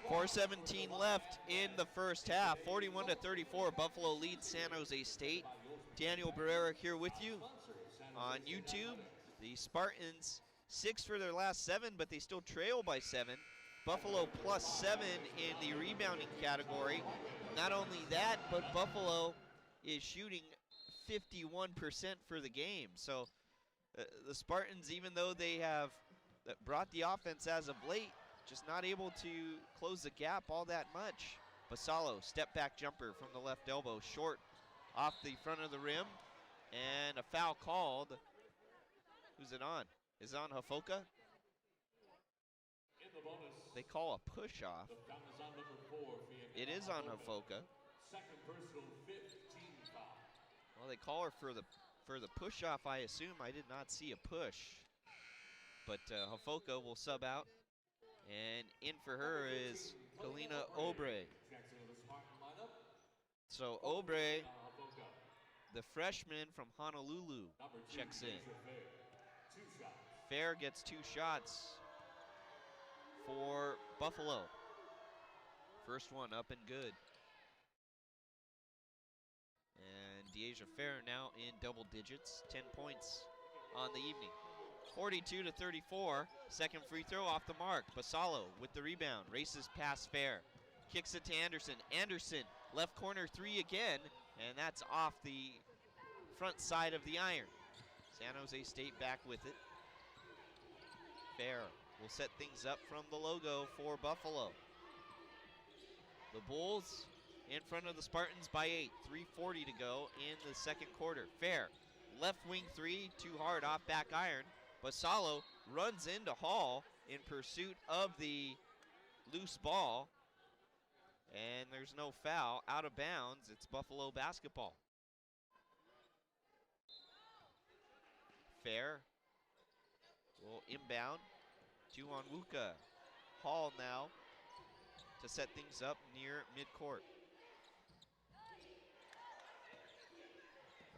.417 left in the first half. 41-34. Buffalo leads San Jose State. Daniel Barrera here with you on YouTube. The Spartans 6 for their last 7, but they still trail by 7. Buffalo +7 in the rebounding category. Not only that, but Buffalo is shooting 51% for the game. So the Spartans, even though they have brought the offense as of late, just not able to close the gap all that much. Basalo, step back jumper from the left elbow, short off the front of the rim, and a foul called. Who's it on? Is it on Hafoka? They call a push off. It is on Hafoka. Well, they call her for the push off, I assume. I did not see a push. But Hafoka will sub out. And in for her is Kalina Obre. So Obre the freshman from Honolulu, Number 2, checks in. Deja Fair. 2 shots. Fair gets 2 shots for Buffalo. First one up and good. And Deja Fair now in double digits, 10 points on the evening. 42-34, second free throw off the mark. Basalo with the rebound, races past Fair. Kicks it to Anderson. Anderson, left corner 3 again, and that's off the front side of the iron. San Jose State back with it. Fair will set things up from the logo for Buffalo. The Bulls in front of the Spartans by 8. 3:40 to go in the second quarter. Fair, left wing 3, too hard off back iron. Basalo runs into Hall in pursuit of the loose ball. And there's no foul. Out of bounds. It's Buffalo basketball. Fair will inbound to Onwuka. Hall now to set things up near midcourt.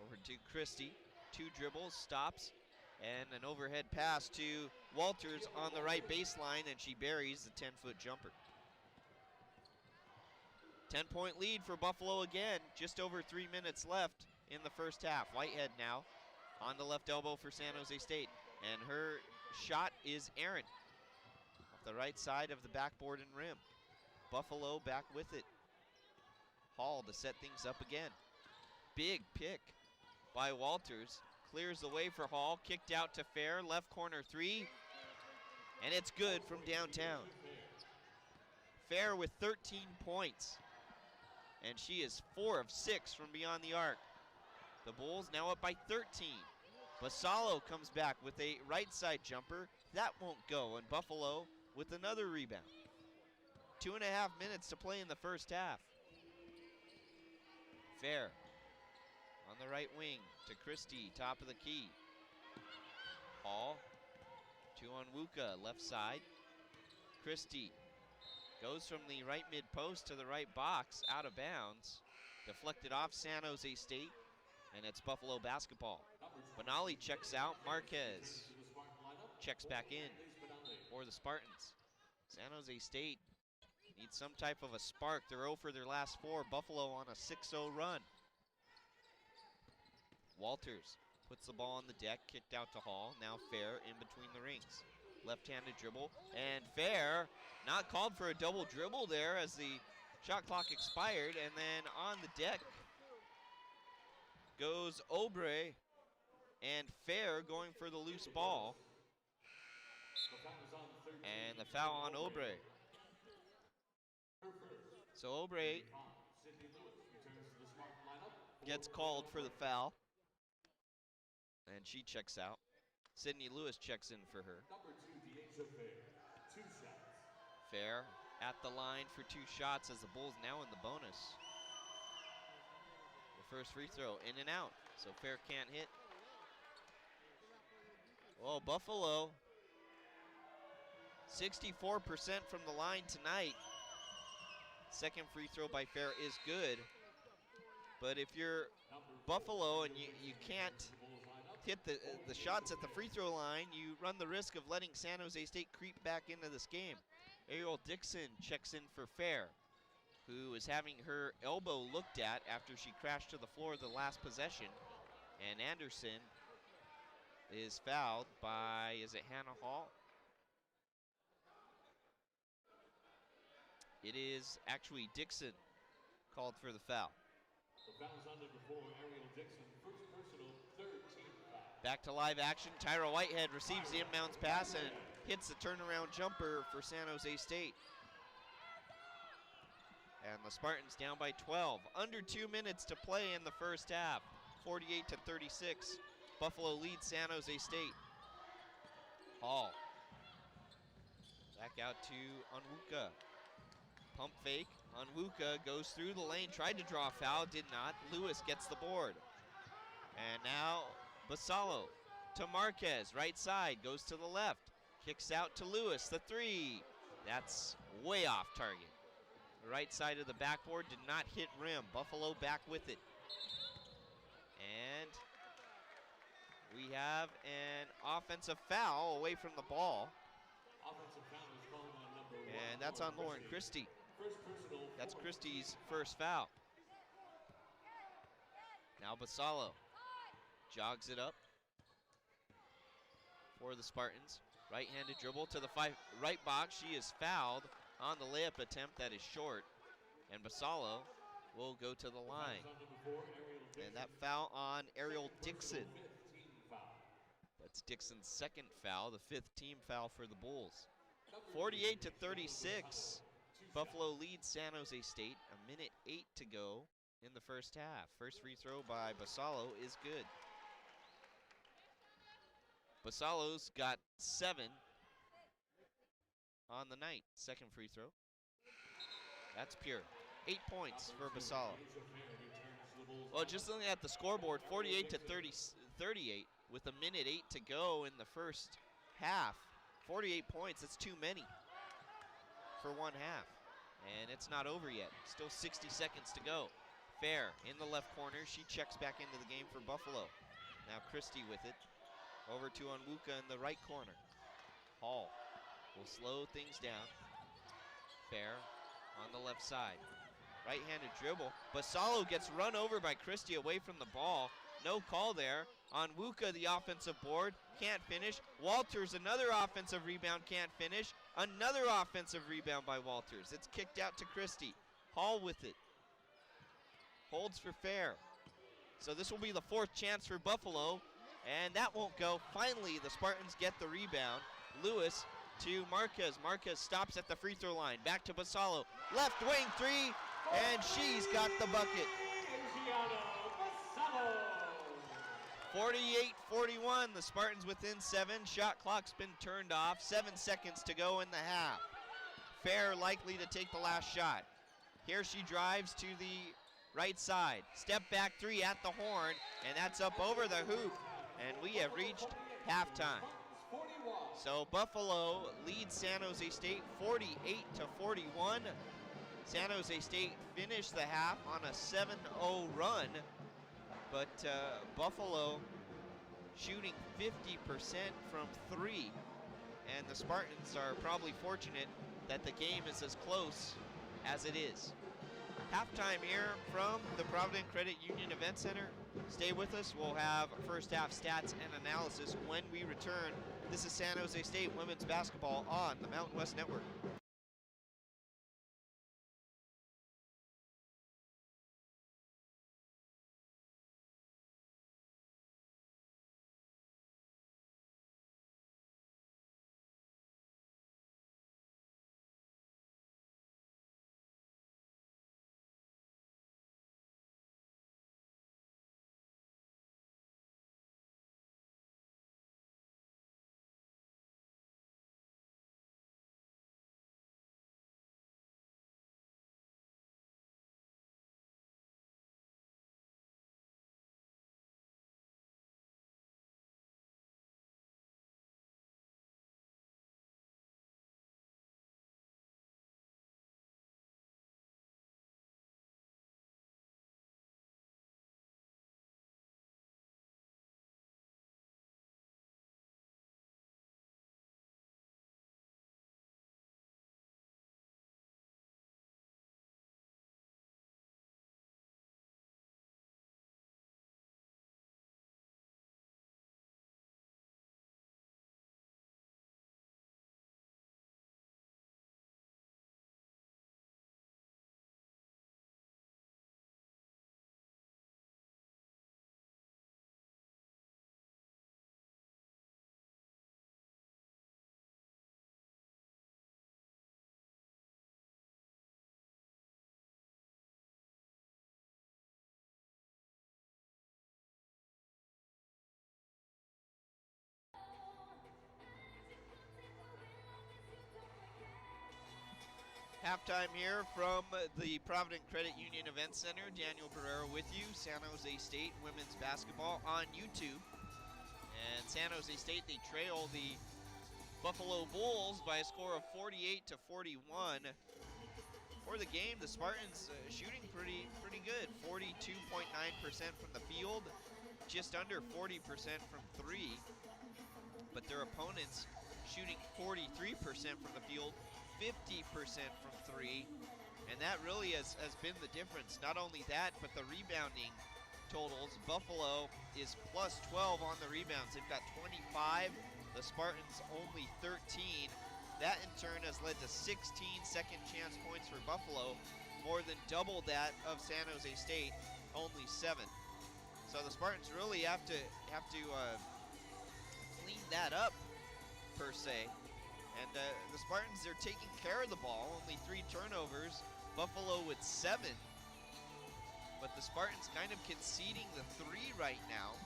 Over to Christie. 2 dribbles, stops, and an overhead pass to Walters on the right baseline, and she buries the 10-foot jumper. 10-point lead for Buffalo again. Just over 3 minutes left in the first half. Whitehead now on the left elbow for San Jose State, and her shot is errant off the right side of the backboard and rim. Buffalo back with it. Hall to set things up again. Big pick by Walters. Clears the way for Hall. Kicked out to Fair. Left corner 3. And it's good from downtown. Fair with 13 points. And she is 4 of 6 from beyond the arc. The Bulls now up by 13. Basalo comes back with a right side jumper. That won't go. And Buffalo with another rebound. 2.5 minutes to play in the first half. Fair on the right wing to Christie, top of the key. Hall to Onwuka, left side. Christie goes from the right mid post to the right box, out of bounds. Deflected off San Jose State, and it's Buffalo basketball. Benali checks out. Marquez checks back in for the Spartans. San Jose State needs some type of a spark. They're 0 for their last 4. Buffalo on a 6-0 run. Walters puts the ball on the deck, kicked out to Hall. Now Fair in between the rings. Left-handed dribble, and Fair not called for a double dribble there as the shot clock expired, and then on the deck goes Obre, and Fair going for the loose ball. And the foul on Obre. So Obre gets called for the foul, and she checks out. Sydney Lewis checks in for her. Number 2, Deja Fair. 2 shots. Fair at the line for 2 shots as the Bulls now in the bonus. The first free throw in and out, so Fair can't hit. Well, Buffalo, 64% from the line tonight. Second free throw by Fair is good. But if you're Buffalo and you can't hit the shots at the free throw line, you run the risk of letting San Jose State creep back into this game. Ariel Dixon checks in for Fair, who is having her elbow looked at after she crashed to the floor the last possession. And Anderson is fouled by, is it Hannah Hall? It is actually Dixon called for the foul. The foul is on number 4, Ariel Dixon. First personal, 13th foul. Back to live action. Tyra Whitehead receives the inbounds pass and hits the turnaround jumper for San Jose State. And the Spartans down by 12. Under 2 minutes to play in the first half. 48-36. Buffalo leads San Jose State. Hall. Back out to Onwuka. Pump fake. Onwuka goes through the lane, tried to draw a foul, did not. Lewis gets the board. And now Basalo to Marquez, right side, goes to the left. Kicks out to Lewis, the 3. That's way off target. The right side of the backboard did not hit rim. Buffalo back with it. We have an offensive foul away from the ball, Offensive foul is called on number 1. and that's on Lauren Christie. First personal. That's 4. Christie's first foul. Now Basalo jogs it up for the Spartans. Right-handed dribble to the right box. She is fouled on the layup attempt that is short, and Basalo will go to the line. On number 4, Ariel Dixon. And that foul on Ariel Dixon. Personal 5th team foul. That's Dixon's second foul, the 5th team foul for the Bulls. 48 to 36. Buffalo leads San Jose State. A minute 8 to go in the first half. First free throw by Basalo is good. Basalo's got 7 on the night. Second free throw. That's pure. 8 points for Basalo. Well, just looking at the scoreboard, 48 to 38 with a minute 8 to go in the first half. 48 points, that's too many for one half. And it's not over yet. Still 60 seconds to go. Fair in the left corner. She checks back into the game for Buffalo. Now Christie with it. Over to Onwuka in the right corner. Hall will slow things down. Fair on the left side. Right-handed dribble. Basalo gets run over by Christie away from the ball. No call there. Onwuka, the offensive board, can't finish. Walters, another offensive rebound, can't finish. Another offensive rebound by Walters. It's kicked out to Christie. Hall with it. Holds for Fair. So this will be the 4th chance for Buffalo, and that won't go. Finally, the Spartans get the rebound. Lewis to Marquez. Marquez stops at the free throw line. Back to Basalo. Left wing 3, and she's got the bucket. 48-41, the Spartans within 7. Shot clock's been turned off. 7 seconds to go in the half. Fair likely to take the last shot. Here she drives to the right side. Step back 3 at the horn, and that's up over the hoop. And we have reached halftime. So Buffalo leads San Jose State 48-41. San Jose State finished the half on a 7-0 run, but Buffalo shooting 50% from 3. And the Spartans are probably fortunate that the game is as close as it is. Halftime here from the Provident Credit Union Event Center. Stay with us. We'll have first half stats and analysis when we return. This is San Jose State women's basketball on the Mountain West Network. Halftime here from the Provident Credit Union Event Center. Daniel Barrera with you. San Jose State women's basketball on YouTube. And San Jose State, they trail the Buffalo Bulls by a score of 48-41. For the game, the Spartans shooting pretty good. 42.9% from the field. just under 40% from three, but their opponents shooting 43% from the field, 50% from three, and that really has been the difference. Not only that, but the rebounding totals. Buffalo is plus 12 on the rebounds. They've got 25, the Spartans only 13. That in turn has led to 16 second chance points for Buffalo, more than double that of San Jose State, only 7. So the Spartans really have to clean that up, per se. And the Spartans, they're taking care of the ball, only 3 turnovers. Buffalo with 7. But the Spartans kind of conceding the 3 right now,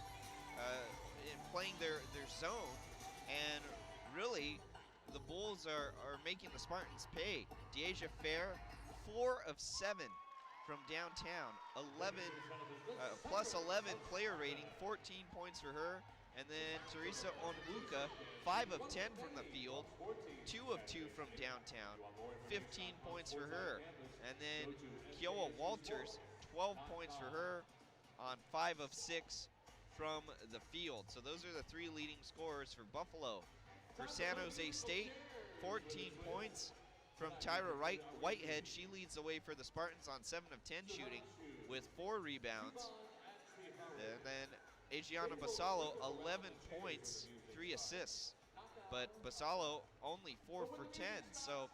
in playing their zone. And really, the Bulls are making the Spartans pay. Deasia Fair, 4 of 7 from downtown. 11 plus 11 player rating, 14 points for her. And then Teresa Onwuka, 5 of 10 from the field, 2 of 2 from downtown, 15 points for her. And then Kiowa Walters, 12 points for her on 5 of 6 from the field. So those are the 3 leading scorers for Buffalo. For San Jose State, 14 points from Tyra Whitehead. She leads the way for the Spartans on 7 of 10 shooting with 4 rebounds. And then Adriana Basalo, 11 points, 3 assists. But Basalo only 4 for 10. So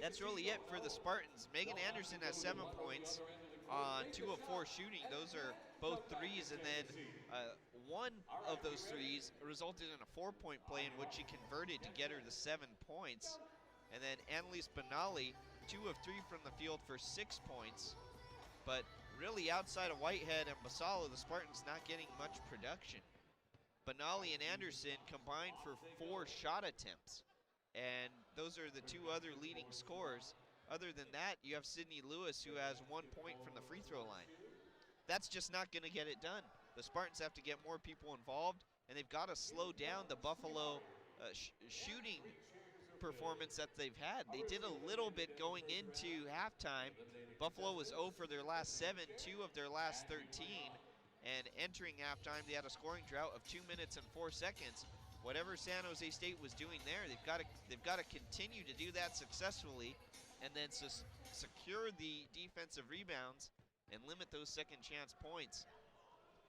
that's really it for the Spartans. Megan Anderson has 7 points on 2 of 4 shooting. Those are both threes, and then one of those threes resulted in a 4-point play in which she converted to get her the 7 points. And then Annalise Benali, 2 of 3 from the field for 6 points. But really outside of Whitehead and Basalo, the Spartans not getting much production. Benali and Anderson combined for 4 shot attempts. And those are the 2 other leading scorers. Other than that, you have Sydney Lewis, who has 1 point from the free throw line. That's just not going to get it done. The Spartans have to get more people involved, and they've got to slow down the Buffalo shooting performance that they've had. They did a little bit going into halftime. Buffalo was 0 for their last 7, 2 of their last 13. And entering halftime, they had a scoring drought of 2 minutes and 4 seconds. Whatever San Jose State was doing there, they've got to continue to do that successfully, and then secure the defensive rebounds and limit those second chance points.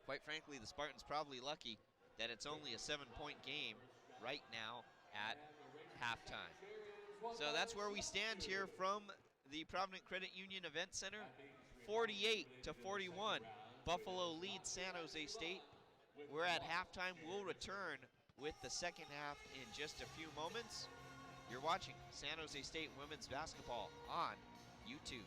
Quite frankly, the Spartans probably lucky that it's only a 7-point game right now at halftime. So that's where we stand here from the Provident Credit Union Event Center. 48-41, Buffalo leads San Jose State. We're at halftime. We'll return with the second half in just a few moments. You're watching San Jose State Women's Basketball on YouTube.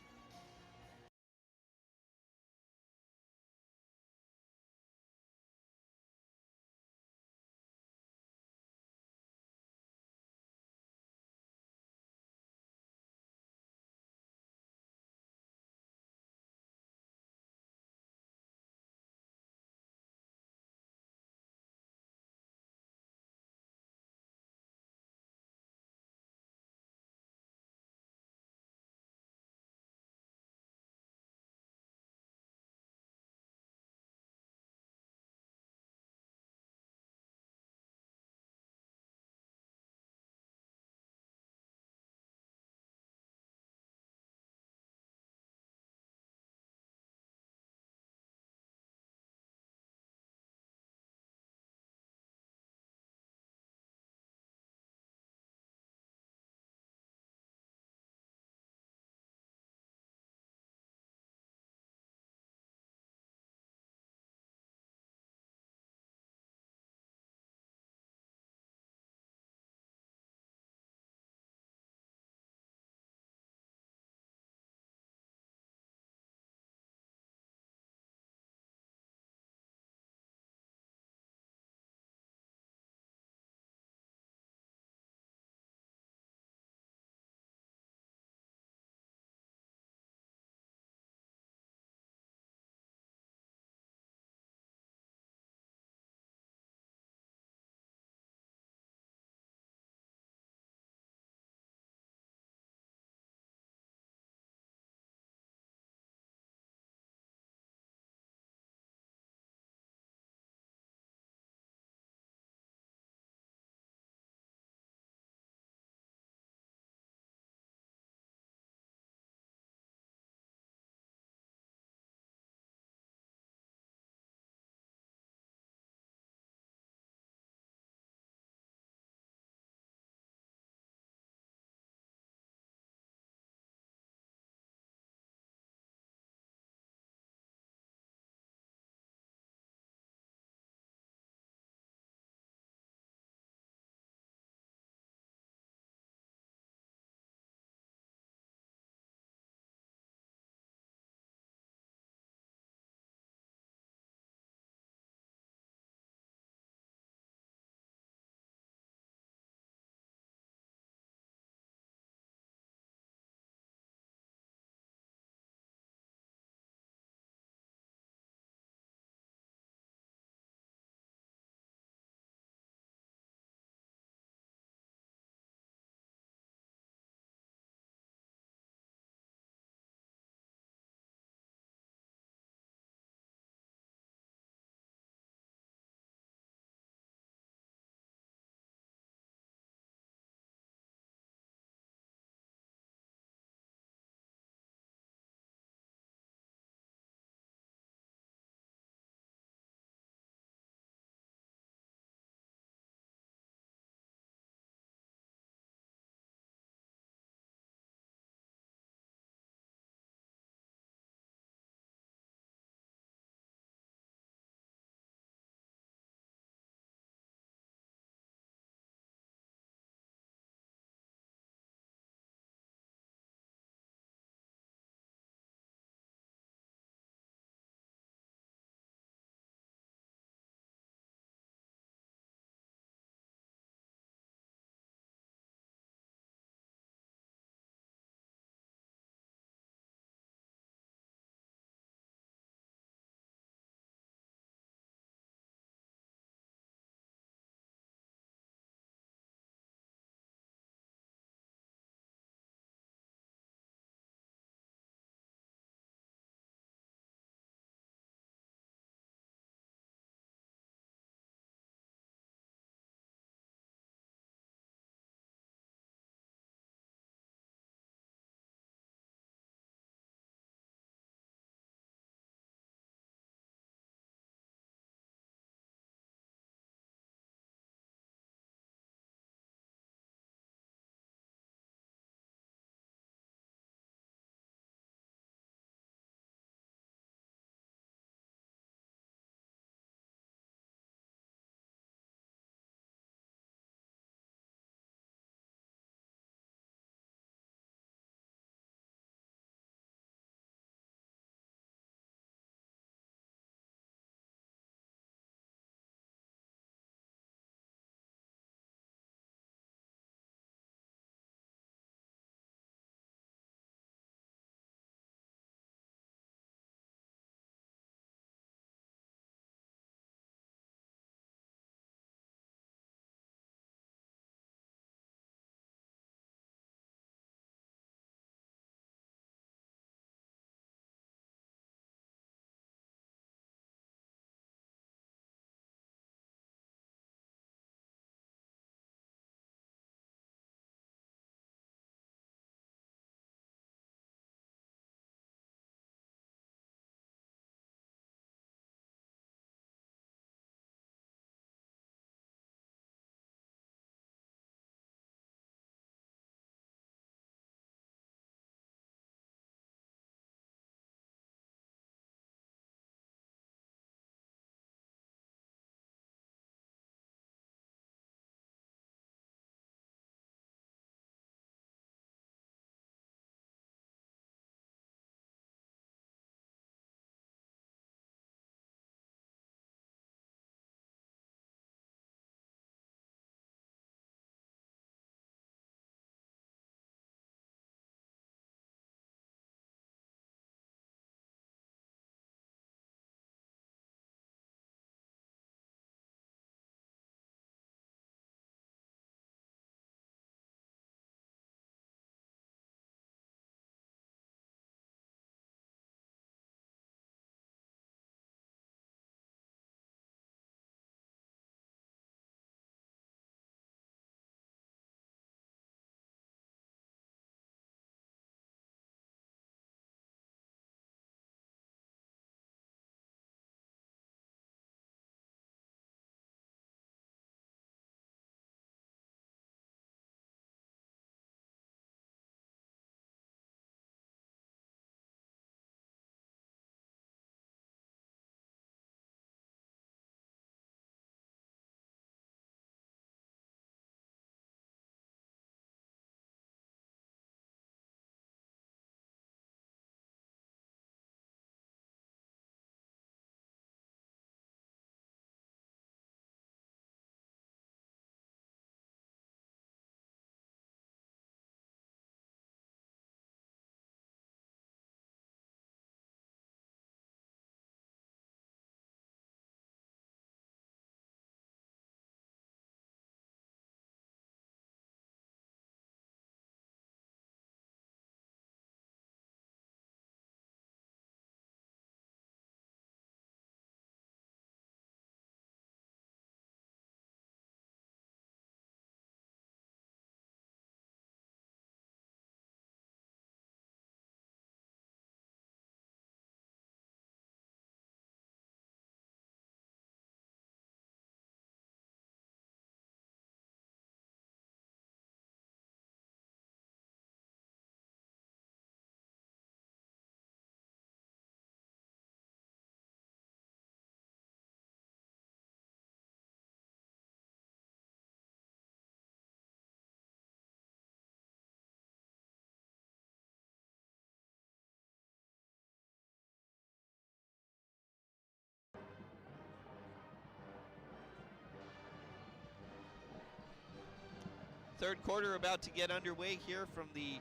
Third quarter about to get underway here from the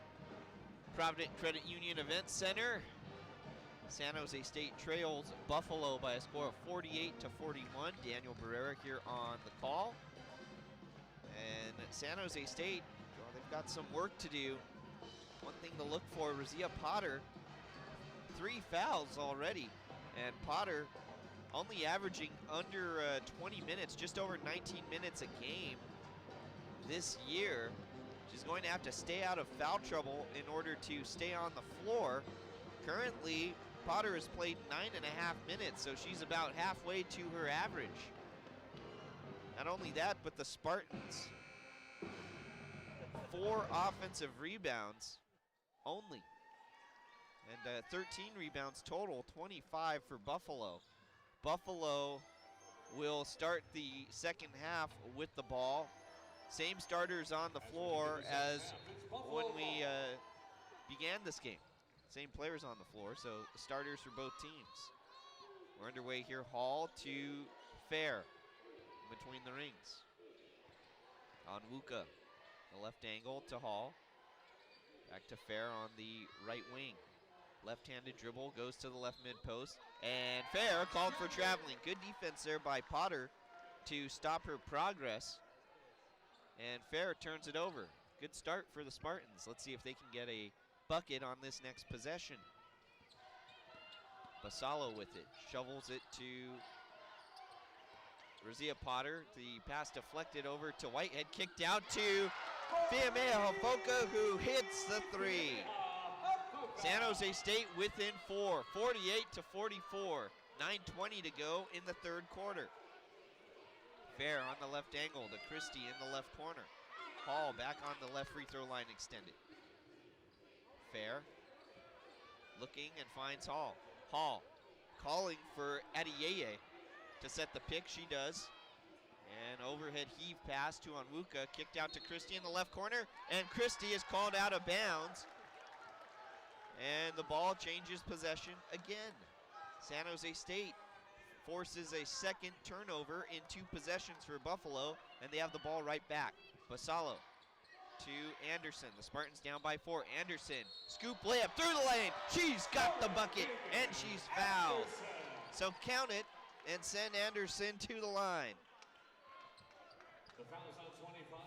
Provident Credit Union Event Center. San Jose State trails Buffalo by a score of 48-41. Daniel Barrera here on the call. And San Jose State, well, they've got some work to do. One thing to look for, Razia Potter, 3 fouls already. And Potter only averaging under 20 minutes, just over 19 minutes a game this year. She's going to have to stay out of foul trouble in order to stay on the floor. Currently, Potter has played 9.5 minutes, so she's about halfway to her average. Not only that, but the Spartans, 4 offensive rebounds only. And 13 rebounds total, 25 for Buffalo. Buffalo will start the second half with the ball. Same starters on the floor as when we began this game. Same players on the floor, so the starters for both teams. We're underway here. Hall to Fair between the rings. Onwuka, the left angle to Hall. Back to Fair on the right wing. Left-handed dribble, goes to the left mid-post. And Fair called for traveling. Good defense there by Potter to stop her progress. And Fair turns it over. Good start for the Spartans. Let's see if they can get a bucket on this next possession. Basalo with it, shovels it to Razia Potter. The pass deflected over to Whitehead, kicked out to Fiamea Hofoka, who hits the 3. San Jose State within 4, 48-44. 9:20 to go in the third quarter. Fair on the left angle to Christie in the left corner. Hall back on the left free throw line extended. Fair looking and finds Hall. Hall calling for Adiyeye to set the pick. She does. And overhead heave pass to Onwuka. Kicked out to Christie in the left corner. And Christie is called out of bounds. And the ball changes possession again. San Jose State forces a second turnover in 2 possessions for Buffalo, and they have the ball right back. Basalo to Anderson. The Spartans down by 4. Anderson, scoop layup through the lane. She's got the bucket, and she's fouled. So count it and send Anderson to the line.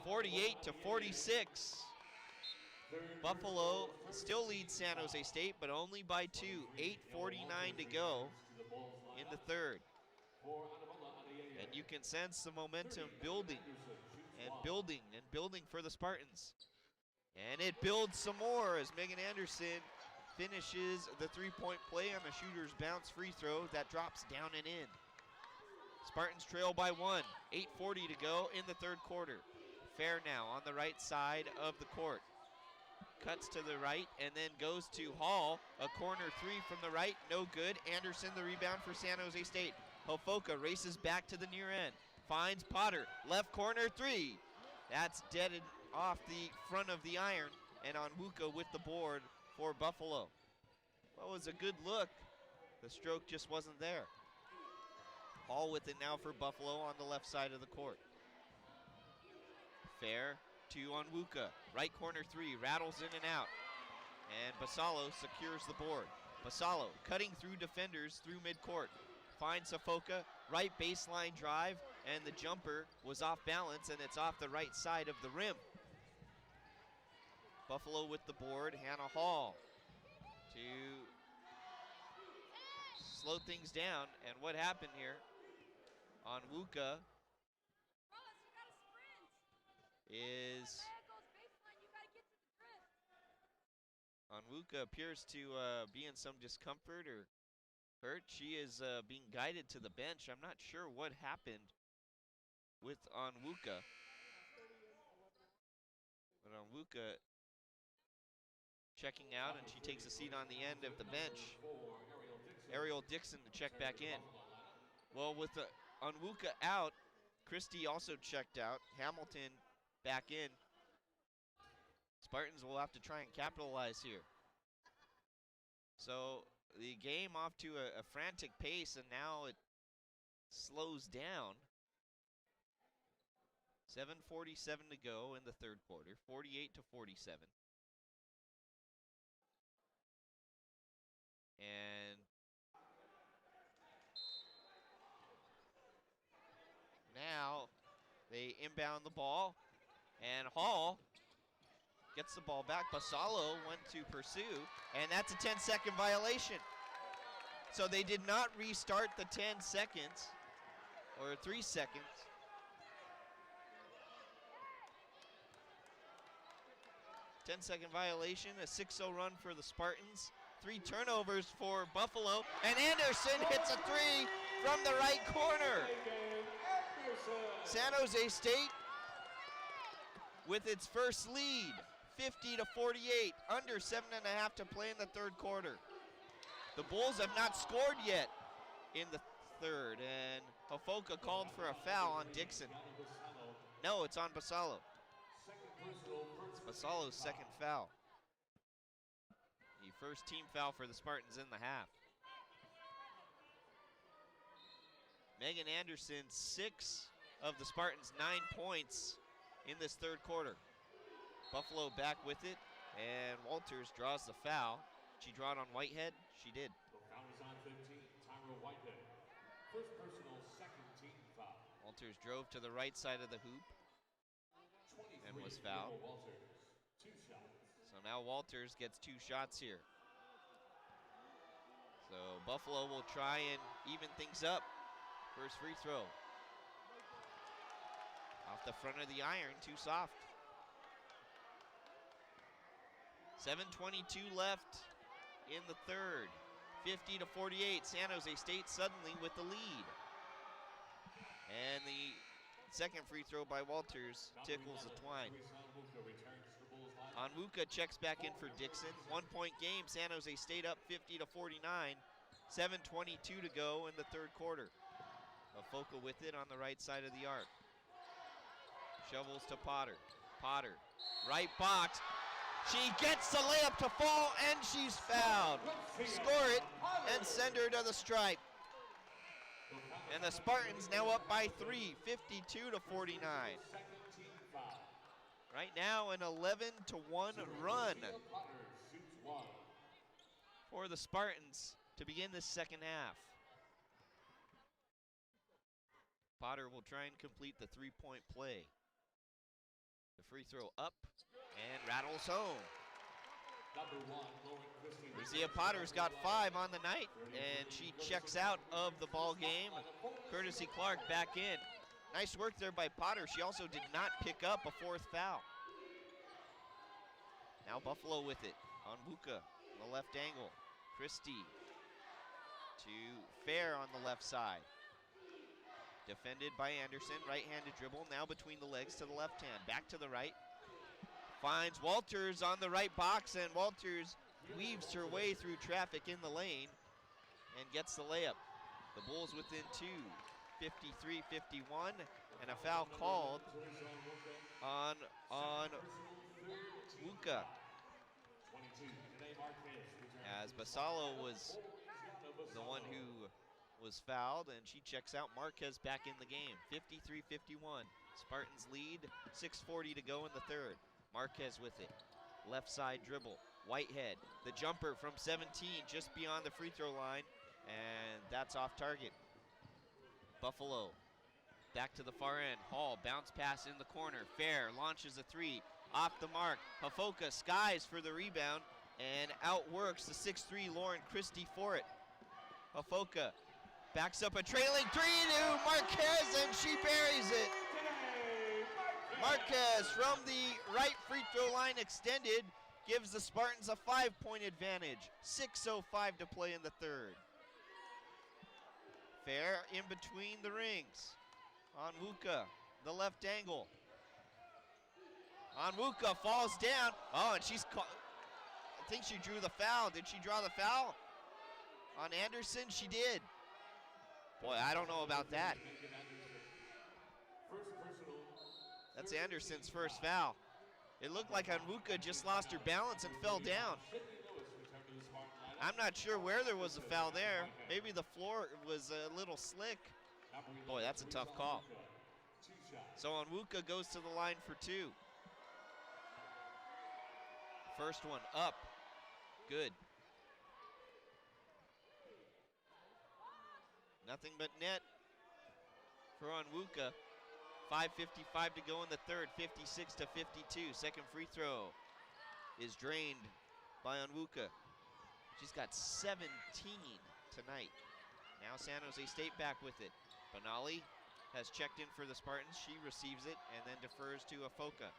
48-46. Buffalo still leads San Jose State, but only by 2. 8:49 to go in the third. And you can sense the momentum building and building and building for the Spartans. And it builds some more as Megan Anderson finishes the 3-point play on a shooter's bounce free throw that drops down and in. Spartans trail by 1. 8:40 to go in the third quarter. Fair now on the right side of the court. Cuts to the right and then goes to Hall. A corner 3 from the right, no good. Anderson the rebound for San Jose State. Hofoka races back to the near end. Finds Potter, left corner 3. That's deaded off the front of the iron, and Onwuka with the board for Buffalo. Well, it was a good look. The stroke just wasn't there. Hall with it now for Buffalo on the left side of the court. Fair to Onwuka. Right corner 3, rattles in and out. And Basalo secures the board. Basalo cutting through defenders through midcourt. Finds Hofoka, right baseline drive, and the jumper was off balance, and it's off the right side of the rim. Buffalo with the board, Hannah Hall to slow things down. And what happened here? Onwuka Onwuka appears to be in some discomfort or hurt. She is being guided to the bench. I'm not sure what happened with Onwuka. But Onwuka checking out, and she takes a seat on the end of the bench. Ariel Dixon to check back in. Well, with Onwuka out, Christie also checked out. Hamilton back in. Spartans will have to try and capitalize here. So the game off to a frantic pace, and now it slows down. 7:47 to go in the third quarter, 48 to 47. And now they inbound the ball, and Hall gets the ball back. Basalo went to pursue, and that's a 10-second violation. So they did not restart the 10 seconds, or 3 seconds. Ten-second violation, a 6-0 run for the Spartans. 3 turnovers for Buffalo, and Anderson hits a 3 from the right corner. San Jose State with its first lead, 50 to 48, under 7.5 to play in the third quarter. The Bulls have not scored yet in the third, and Hofoka called for a foul on Dixon. No, it's on Basalo. It's Basalo's second foul. The first team foul for the Spartans in the half. Megan Anderson, 6 of the Spartans' 9 points in this third quarter. Buffalo back with it, and Walters draws the foul. She draw it on Whitehead? She did. The foul is on 15, Tyra Whitehead. First personal, second team foul. Walters drove to the right side of the hoop and was fouled. Walters, 2 shots. So now Walters gets 2 shots here. So Buffalo will try and even things up. First free throw. Off the front of the iron, too soft. 7:22 left in the third. 50 to 48, San Jose State suddenly with the lead. And the second free throw by Walters tickles the twine. Onwuka checks back in for Dixon. 1-point game, San Jose State up 50 to 49. 7:22 to go in the third quarter. Hofoka with it on the right side of the arc. Shovels to Potter. Potter, right box. She gets the layup to fall, and she's fouled. Score it and send her to the stripe. And the Spartans now up by 3, 52 to 49. Right now an 11-1 run for the Spartans to begin the second half. Potter will try and complete the 3-point play. The free throw up and rattles home. Lucia Potter's got 5 on the night, and she checks out of the ball game. Courtesy Clark back in. Nice work there by Potter. She also did not pick up a 4th foul. Now Buffalo with it. Onwuka on the left angle. Christie to Fair on the left side. Defended by Anderson. Right-handed dribble. Now between the legs to the left hand. Back to the right. Finds Walters on the right box, and Walters weaves her way through traffic in the lane and gets the layup. The Bulls within 2, 53-51, and a foul called on Wuka. As Basalo was the one who was fouled, and she checks out. Marquez back in the game. 53-51. Spartans lead, 6:40 to go in the third. Marquez with it. Left side dribble. Whitehead, the jumper from 17, just beyond the free throw line, and that's off target. Buffalo back to the far end. Hall, bounce pass in the corner. Fair launches a 3, off the mark. Hofoka skies for the rebound and outworks the 6'3" Lauren Christie for it. Hofoka backs up a trailing 3 to Marquez, and she buries it. Marquez from the right free throw line extended gives the Spartans a 5-point advantage. 6:05 to play in the third. Fair in between the rings. Onwuka, the left angle. Onwuka falls down. Oh, and I think she drew the foul. Did she draw the foul on Anderson? She did. Boy, I don't know about that. That's Anderson's first foul. It looked like Onwuka just lost her balance and fell down. I'm not sure where there was a foul there. Maybe the floor was a little slick. Boy, that's a tough call. So Onwuka goes to the line for 2. First one up, good. Nothing but net for Onwuka. 5:55 to go in the third, 56-52. Second free throw is drained by Onwuka. She's got 17 tonight. Now San Jose State back with it. Benali has checked in for the Spartans. She receives it and then defers to Afoka.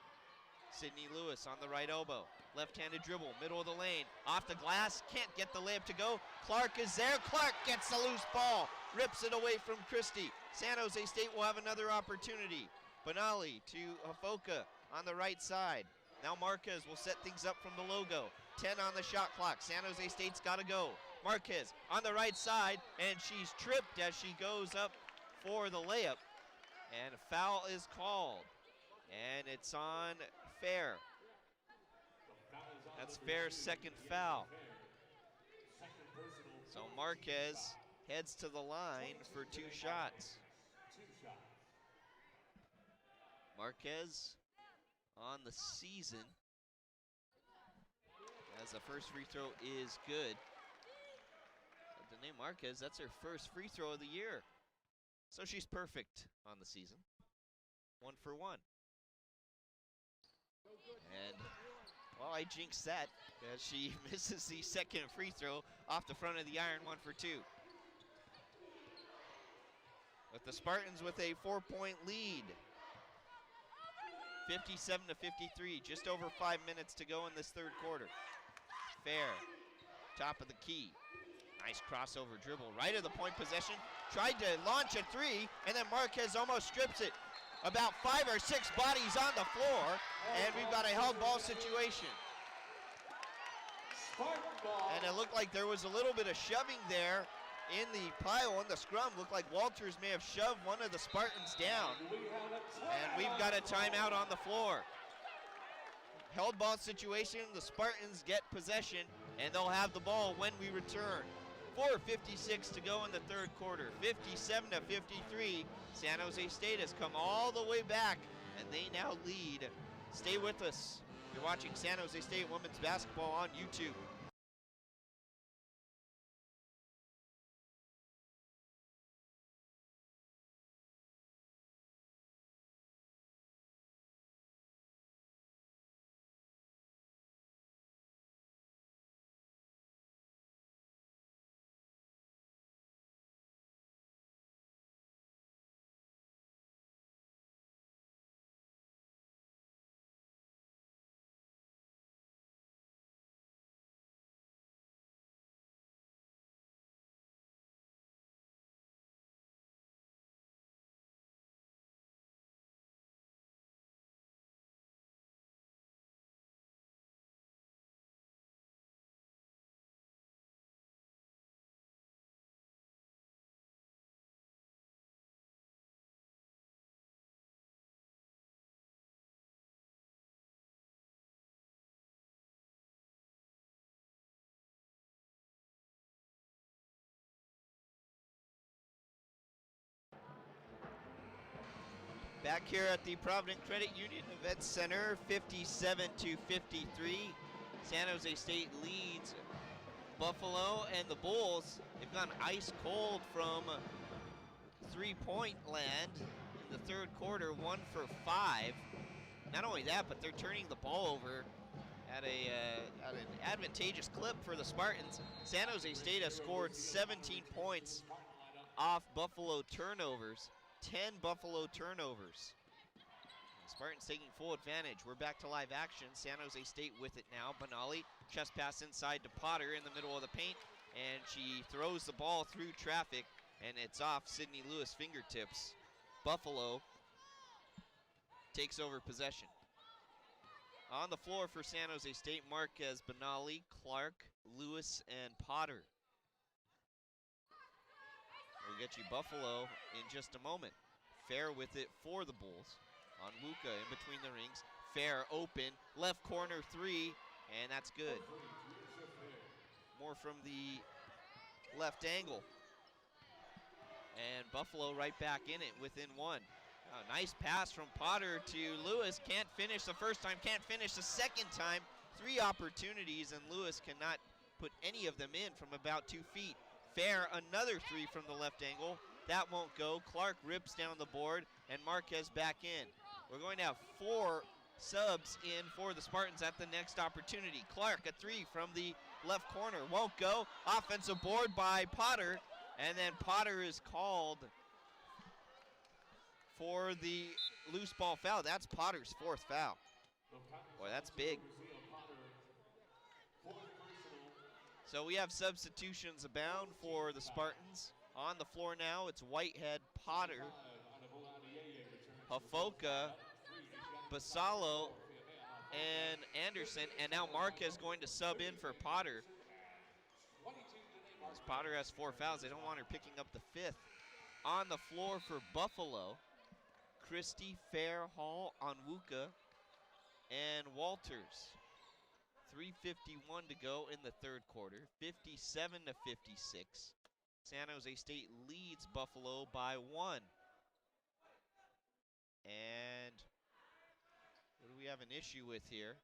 Sydney Lewis on the right elbow. Left-handed dribble, middle of the lane. Off the glass, can't get the layup to go. Clark is there. Clark gets the loose ball. Rips it away from Christie. San Jose State will have another opportunity. Benali to Afoka on the right side. Now Marquez will set things up from the logo. 10 on the shot clock. San Jose State's got to go. Marquez on the right side, and she's tripped as she goes up for the layup. And a foul is called. And it's on Fair. That's Fair's second foul. So Marquez heads to the line for 2 shots. Marquez on the season, as the first free throw is good. Danae Marquez, that's her first free throw of the year. So she's perfect on the season. 1 for 1. And, well, I jinxed that as she misses the second free throw off the front of the iron, 1 for 2. But the Spartans with a 4-point lead. 57-53, just over 5 minutes to go in this third quarter. Fair, top of the key. Nice crossover dribble, right of the point possession. Tried to launch a 3, and then Marquez almost strips it. About 5 or 6 bodies on the floor, and we've got a held ball situation. And it looked like there was a little bit of shoving there in the pile, in the scrum. Looked like Walters may have shoved one of the Spartans down. And we've got a timeout on the floor. Held ball situation, the Spartans get possession, and they'll have the ball when we return. 4:56 to go in the third quarter, 57-53. San Jose State has come all the way back, and they now lead. Stay with us. You're watching San Jose State women's basketball on YouTube. Back here at the Provident Credit Union Event Center, 57-53. San Jose State leads Buffalo, and the Bulls have gone ice cold from three-point land in the third quarter, 1 for 5. Not only that, but they're turning the ball over at an advantageous clip for the Spartans. San Jose State has scored 17 points off Buffalo turnovers. 10 Buffalo turnovers. Spartans taking full advantage. We're back to live action. San Jose State with it now. Benali, chest pass inside to Potter in the middle of the paint, and she throws the ball through traffic, and it's off Sydney Lewis' fingertips. Buffalo takes over possession. On the floor for San Jose State, Marquez, Benali, Clark, Lewis, and Potter. We'll get you Buffalo in just a moment. Fair with it for the Bulls. Onwuka in between the rings. Fair open, left corner 3, and that's good. More from the left angle. And Buffalo right back in it within 1. A nice pass from Potter to Lewis. Can't finish the first time, can't finish the second time. 3 opportunities, and Lewis cannot put any of them in from about 2 feet. Fair, another 3 from the left angle. That won't go. Clark rips down the board, and Marquez back in. We're going to have 4 subs in for the Spartans at the next opportunity. Clark, a 3 from the left corner, won't go. Offensive board by Potter, and then Potter is called for the loose ball foul. That's Potter's 4th foul. Boy, that's big. So we have substitutions abound for the Spartans. On the floor now, it's Whitehead, Potter, Hafoka, Basalo, and Anderson. And now Marquez going to sub in for Potter. As Potter has 4 fouls, they don't want her picking up the 5th. On the floor for Buffalo, Christie, Fair, Hall, Onwuka, and Walters. 3:51 to go in the 3rd quarter, 57 to 56. San Jose State leads Buffalo by 1. And what do we have an issue with here?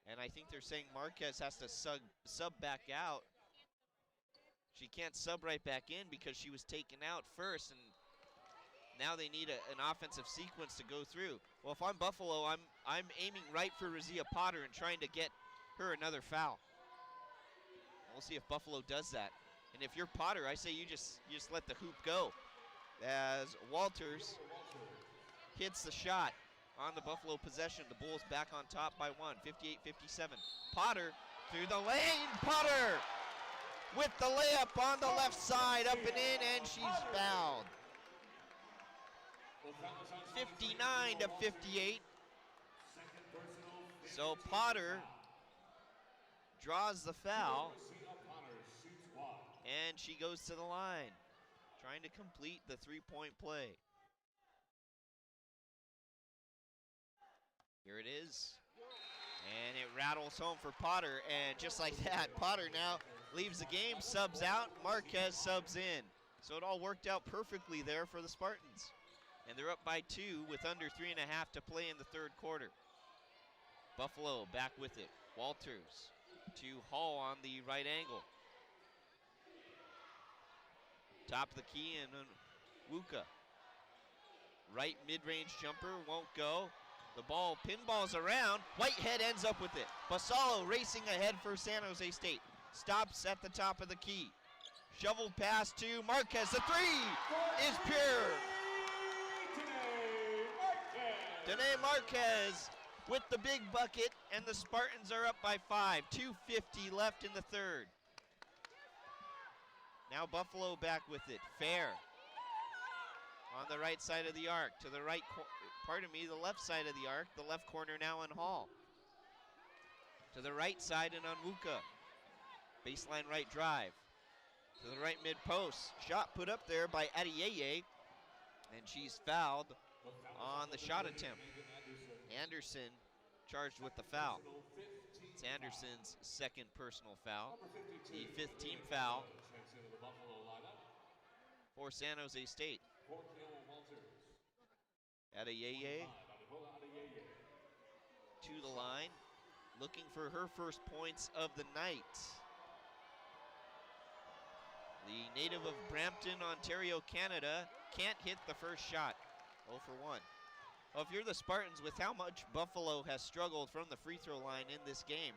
And I think they're saying Marquez has to sub back out. She can't sub right back in because she was taken out first, and now they need an offensive sequence to go through. Well, if I'm Buffalo, I'm aiming right for Razia Potter and trying to get her another foul. We'll see if Buffalo does that. And if you're Potter, I say you just let the hoop go. As Walters hits the shot on the Buffalo possession. The Bulls back on top by 1, 58-57. Potter through the lane. Potter with the layup on the left side, up and in, and she's fouled. 59 to 58. So Potter draws the foul, and she goes to the line, trying to complete the 3-point play. Here it is, and it rattles home for Potter, and just like that, Potter now leaves the game, subs out, Marquez subs in. So it all worked out perfectly there for the Spartans. And they're up by 2 with under 3.5 to play in the 3rd quarter. Buffalo back with it. Walters to Hall on the right angle. Top of the key, and Wuka. Right mid-range jumper won't go. The ball pinballs around. Whitehead ends up with it. Basalo racing ahead for San Jose State. Stops at the top of the key. Shoveled pass to Marquez. The 3 is pure. Danae Marquez with the big bucket, and the Spartans are up by 5. 2:50 left in the 3rd. Now Buffalo back with it. Fair on the right side of the arc. To the right, the left side of the arc. The left corner now on Hall. To the right side and on Wuka. Baseline right drive. To the right mid post. Shot put up there by Adeyeye, and she's fouled on the shot attempt. Anderson charged with the foul. It's Anderson's 2nd personal foul. The 5th team foul for San Jose State. Adeyeye to the line, looking for her first points of the night. The native of Brampton, Ontario, Canada, can't hit the first shot. 0 for 1. Well, if you're the Spartans, with how much Buffalo has struggled from the free throw line in this game,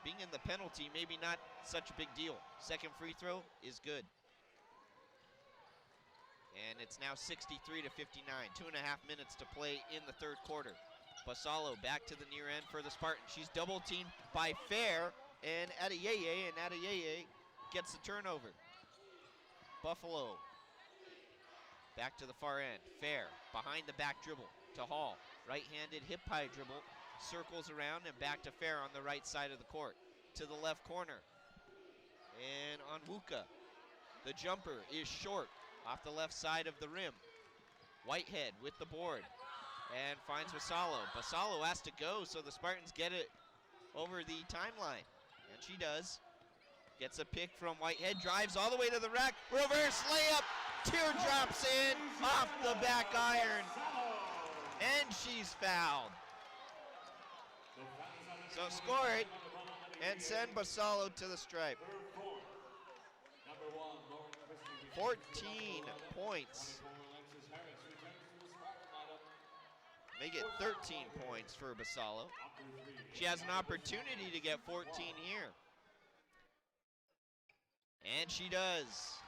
being in the penalty, maybe not such a big deal. 2nd free throw is good. And it's now 63 to 59. 2.5 minutes to play in the 3rd quarter. Basalo back to the near end for the Spartans. She's double teamed by Fair and Adeyeye, and Adeyeye gets the turnover. Buffalo back to the far end. Fair behind the back dribble to Hall. Right-handed hip high dribble. Circles around and back to Fair on the right side of the court. To the left corner. And on Wuka. The jumper is short off the left side of the rim. Whitehead with the board. And finds Basalo. Basalo has to go, so the Spartans get it over the timeline. And she does. Gets a pick from Whitehead. Drives all the way to the rack. Reverse layup. Teardrops in off the back iron, and she's fouled. So score it and send Basalo to the stripe. 14 points. Make it 13 points for Basalo. She has an opportunity to get 14 here. And she does,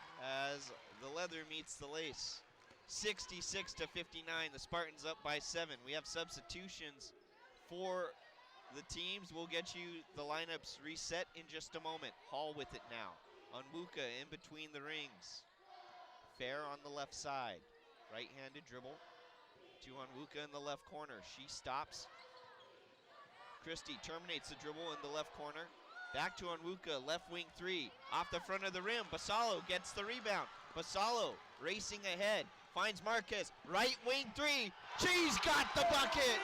as the leather meets the lace. 66 to 59, the Spartans up by 7. We have substitutions for the teams. We'll get you the lineups reset in just a moment. Hall with it now. Onwuka in between the rings. Fair on the left side. Right-handed dribble to Onwuka in the left corner. She stops. Christie terminates the dribble in the left corner. Back to Onwuka, left wing 3. Off the front of the rim, Basalo gets the rebound. Basalo racing ahead, finds Marquez, right wing 3. She's got the bucket!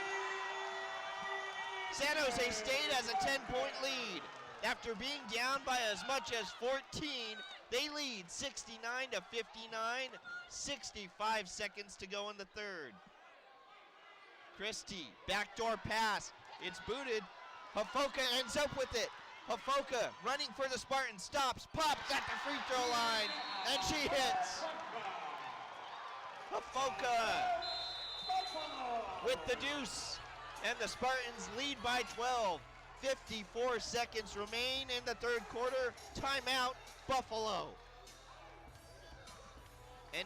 San Jose State has a 10-point lead. After being down by as much as 14, they lead 69 to 59, 65 seconds to go in the third. Christie, backdoor pass, it's booted. Hafoka ends up with it. Hafoka running for the Spartans, stops, pops at the free throw line, and she hits. Hafoka with the deuce, and the Spartans lead by 12. 54 seconds remain in the third quarter. Timeout, Buffalo. An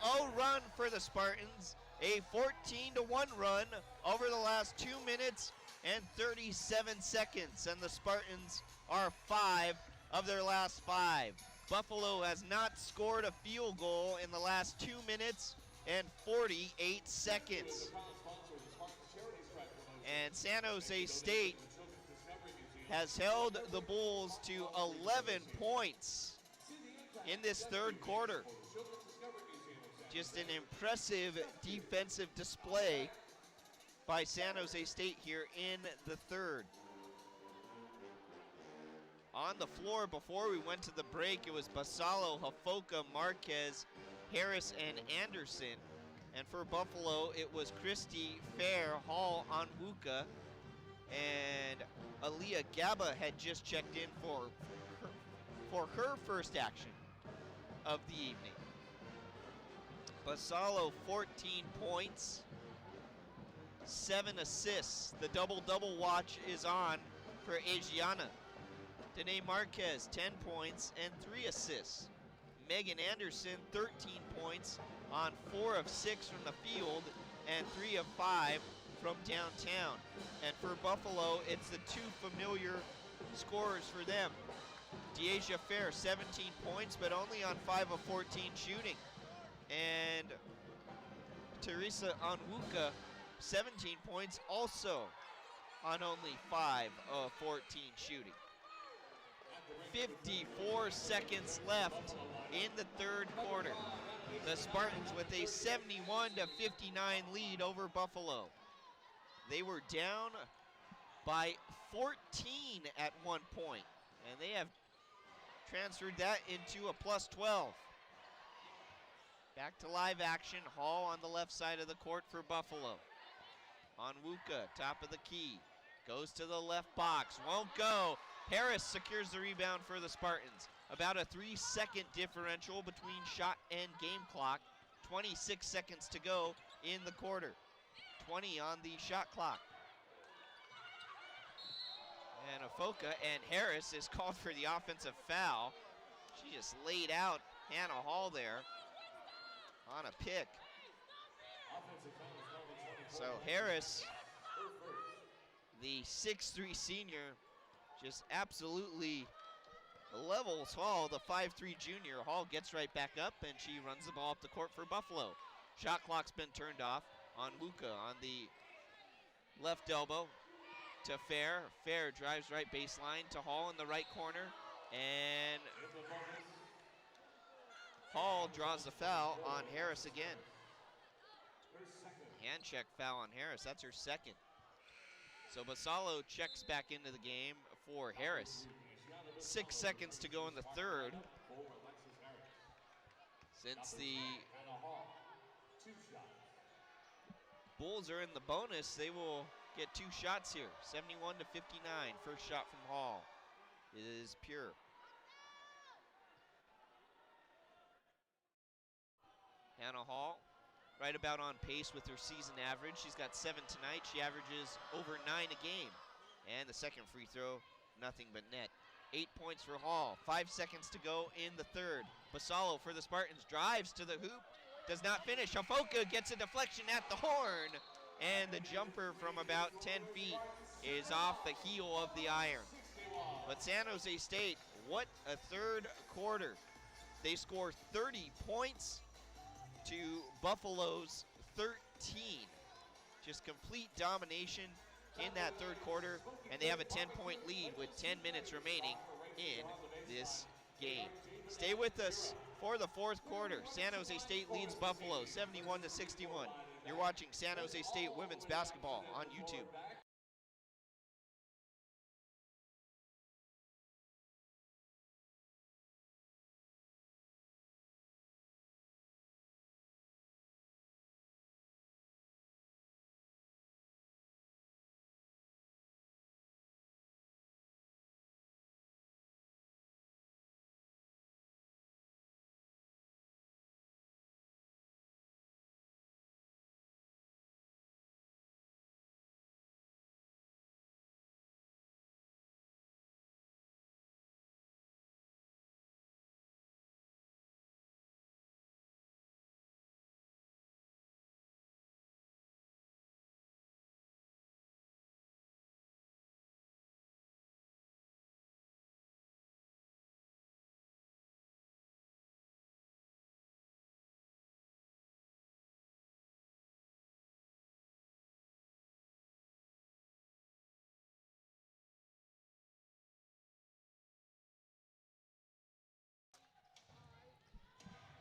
8-0 run for the Spartans, a 14-1 run over the last 2 minutes and 37 seconds, and the Spartans are 5 of their last 5. Buffalo has not scored a field goal in the last 2 minutes and 48 seconds. And San Jose State has held the Bulls to 11 points in this third quarter. Just an impressive defensive display by San Jose State here in the third. On the floor before we went to the break, it was Basalo, Hafoka, Marquez, Harris, and Anderson. And for Buffalo, it was Christie, Fair, Hall, Onwuka, and Aaliyah Gaba had just checked in for her first action of the evening. Basalo, 14 points, 7 assists. The double-double watch is on for Adriana. Danae Marquez, 10 points and 3 assists. Megan Anderson, 13 points on 4 of 6 from the field and 3 of 5 from downtown. And for Buffalo, it's the two familiar scorers for them. Deasia Fair, 17 points, but only on 5 of 14 shooting. And Teresa Onwuka, 17 points, also on only 5 of 14 shooting. 54 seconds left in the third quarter. The Spartans with a 71 to 59 lead over Buffalo. They were down by 14 at one point, and they have transferred that into a plus 12. Back to live action. Hall on the left side of the court for Buffalo. Onwuka, top of the key, goes to the left box, won't go. Harris secures the rebound for the Spartans. About a 3-second differential between shot and game clock. 26 seconds to go in the quarter. 20 on the shot clock. And Hafoka and Harris is called for the offensive foul. She just laid out Hannah Hall there on a pick. So Harris, the 6'3" senior, just absolutely levels Hall, the 5'3" junior. Hall gets right back up, and she runs the ball up the court for Buffalo. Shot clock's been turned off. Onwuka on the left elbow to Fair. Fair drives right baseline to Hall in the right corner, and Hall draws the foul on Harris again. Hand check foul on Harris, that's her second. So Basalo checks back into the game for Harris. 6 seconds to go in the third. Since Number the 10, Hannah Hall, 2 shots. Bulls are in the bonus, they will get 2 shots here. 71 to 59. First shot from Hall is pure. Hannah Hall, right about on pace with her season average. She's got 7 tonight. She averages over 9 a game. And the second free throw, nothing but net. 8 points for Hall. 5 seconds to go in the third. Basalo for the Spartans drives to the hoop. Does not finish. Hafoka gets a deflection at the horn. And the jumper from about 10 feet is off the heel of the iron. But San Jose State, what a third quarter. They score 30 points to Buffalo's 13. Just complete domination in that third quarter, and they have a 10-point lead with 10 minutes remaining in this game. Stay with us for the fourth quarter. San Jose State leads Buffalo 71 to 61. You're watching San Jose State women's basketball on YouTube.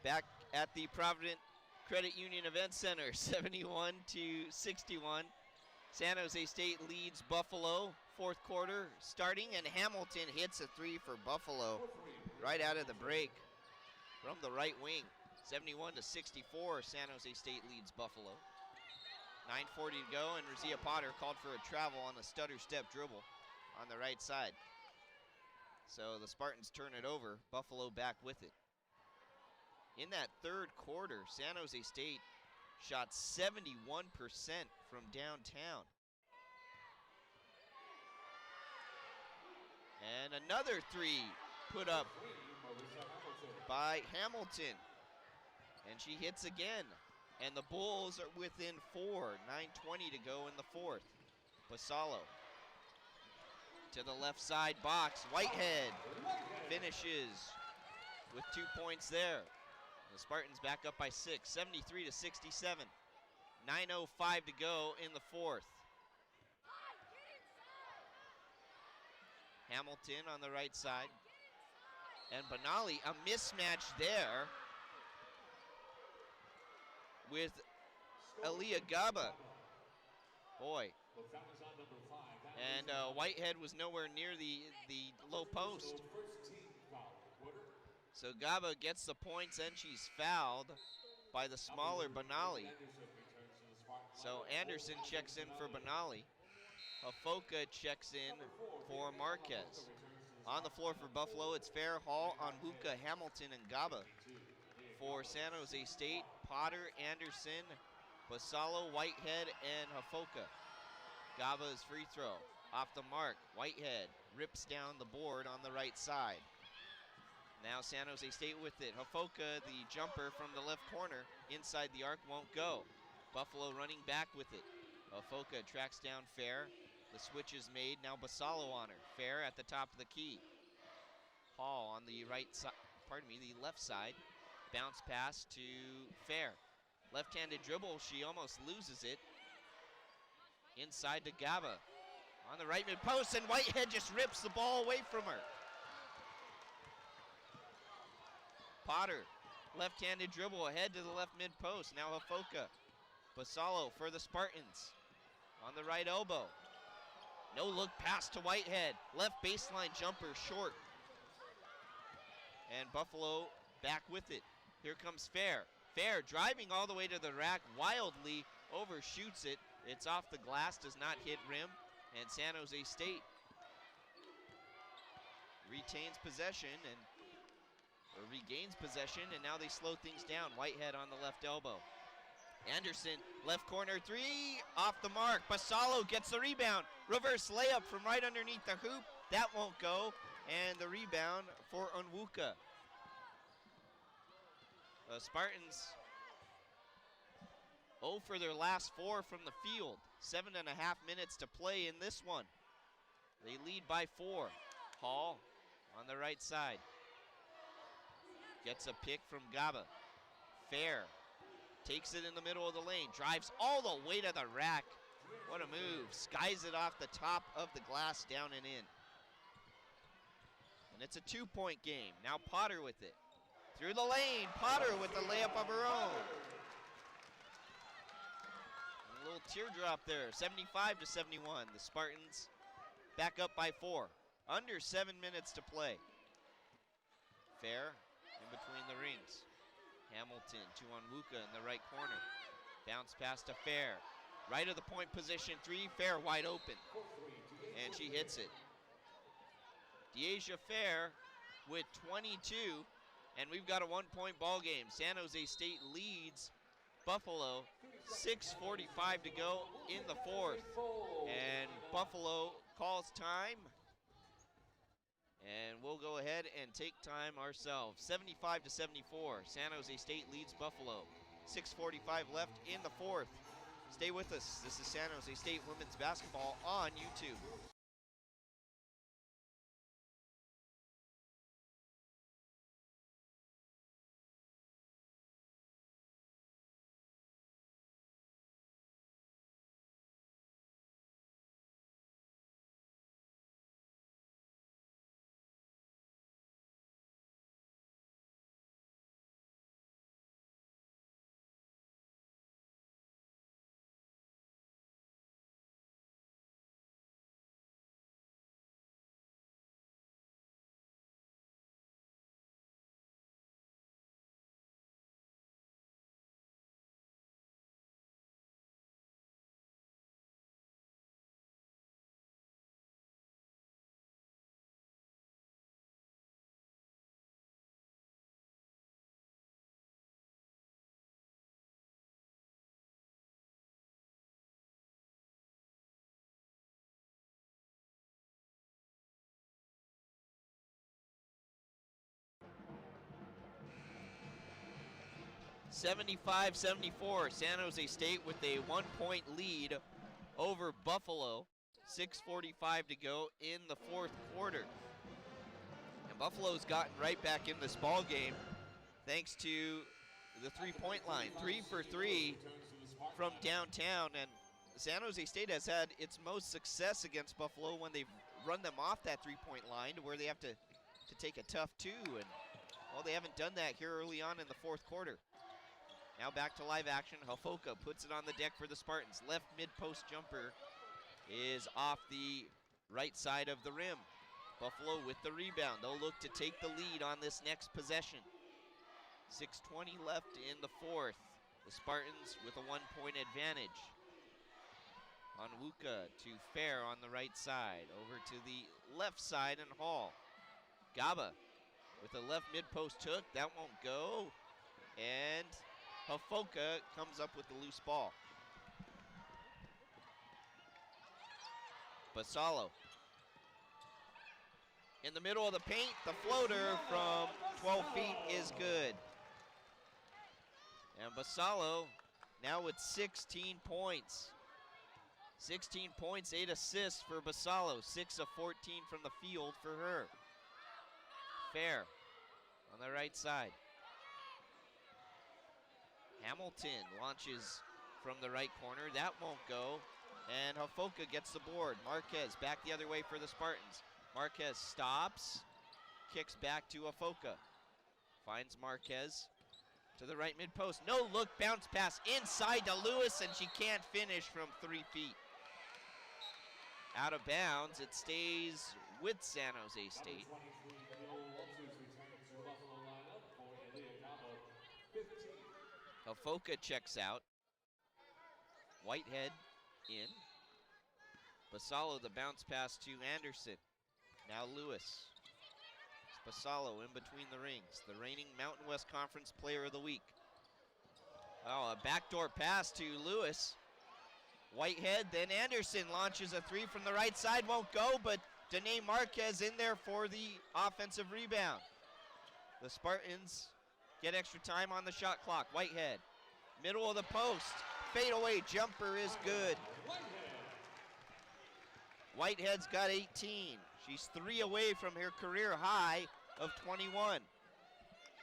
Back at the Provident Credit Union Event Center, 71 to 61. San Jose State leads Buffalo, fourth quarter starting, and Hamilton hits a 3 for Buffalo right out of the break from the right wing. 71 to 64, San Jose State leads Buffalo. 9:40 to go, and Razia Potter called for a travel on a stutter step dribble on the right side. So the Spartans turn it over, Buffalo back with it. In that third quarter, San Jose State shot 71% from downtown. And another 3 put up by Hamilton. And she hits again. And the Bulls are within 4, 9:20 to go in the fourth. Basalo to the left side box. Whitehead finishes with 2 points there. The Spartans back up by 6, 73 to 67. 9:05 to go in the fourth. Hamilton on the right side. And Benali, a mismatch there with Aliyah Gaba. Boy. And Whitehead was nowhere near the low post. So Gaba gets the points, and she's fouled by the smaller Benali. So Anderson checks in for Benali. Hafoka checks in for Marquez. On the floor for Buffalo, it's Fair, Hall, Onwuka, Hamilton, and Gaba. For San Jose State, Potter, Anderson, Basalo, Whitehead, and Hafoka. Gaba's free throw off the mark. Whitehead rips down the board on the right side. Now San Jose State with it. Hafoka, the jumper from the left corner, inside the arc, won't go. Buffalo running back with it. Hafoka tracks down Fair. The switch is made. Now Basalo on her. Fair at the top of the key. Hall on the right side, the left side. Bounce pass to Fair. Left-handed dribble, she almost loses it. Inside to Gaba. On the right mid-post, and Whitehead just rips the ball away from her. Potter, left-handed dribble ahead to the left mid-post. Now Hafoka. Basalo for the Spartans. On the right elbow. No look pass to Whitehead. Left baseline jumper short. And Buffalo back with it. Here comes Fair. Fair driving all the way to the rack, wildly overshoots it. It's off the glass, does not hit rim, and San Jose State retains possession or regains possession, and now they slow things down. Whitehead on the left elbow. Anderson, left corner three, off the mark. Basalo gets the rebound. Reverse layup from right underneath the hoop. That won't go, and the rebound for Onwuka. The Spartans 0 for their last 4 from the field. 7.5 minutes to play in this one. They lead by 4. Hall on the right side. Gets a pick from Gaba. Fair takes it in the middle of the lane. Drives all the way to the rack. What a move. Skies it off the top of the glass, down and in. And it's a 2-point game. Now Potter with it. Through the lane, Potter with the layup of her own. A little teardrop there, 75 to 71. The Spartans back up by 4. Under 7 minutes to play. Fair in between the rings. Hamilton to Onwuka in the right corner. Bounce pass to Fair. Right of the point position, 3, Fair wide open. And she hits it. Deasia Fair with 22. And we've got a 1-point ball game. San Jose State leads Buffalo. 6:45 to go in the 4th. And Buffalo calls time. And we'll go ahead and take time ourselves. 75 to 74. San Jose State leads Buffalo. 6:45 left in the 4th. Stay with us. This is San Jose State women's basketball on YouTube. (75-74). San Jose State with a 1-point lead over Buffalo. 6:45 to go in the 4th quarter. And Buffalo's gotten right back in this ball game thanks to the 3-point line. 3 for 3 from downtown, and San Jose State has had its most success against Buffalo when they've run them off that 3-point line to where they have to take a tough 2, and well, they haven't done that here early on in the 4th quarter. Now back to live action. Hofoka puts it on the deck for the Spartans. Left mid-post jumper is off the right side of the rim. Buffalo with the rebound. They'll look to take the lead on this next possession. 6:20 left in the 4th. The Spartans with a 1-point advantage. Onwuka to Fair on the right side. Over to the left side and Hall. Gaba with a left mid-post hook. That won't go. And Hofoka comes up with the loose ball. Basalo in the middle of the paint. The floater from 12 feet is good. And Basalo now with 16 points. 16 points, 8 assists for Basalo. 6 of 14 from the field for her. Fair on the right side. Hamilton launches from the right corner. That won't go. And Hofoka gets the board. Marquez back the other way for the Spartans. Marquez stops. Kicks back to Hofoka. Finds Marquez to the right mid-post. No look, bounce pass inside to Lewis, and she can't finish from 3 feet. Out of bounds. It stays with San Jose State. Hofoka checks out. Whitehead in. Basalo the bounce pass to Anderson. Now Lewis. Basalo in between the rings. The reigning Mountain West Conference Player of the Week. Oh, a backdoor pass to Lewis. Whitehead, then Anderson launches a three from the right side. Won't go, but Danae Marquez in there for the offensive rebound. The Spartans get extra time on the shot clock. Whitehead, middle of the post. Fadeaway jumper is good. Whitehead's got 18. She's 3 away from her career high of 21.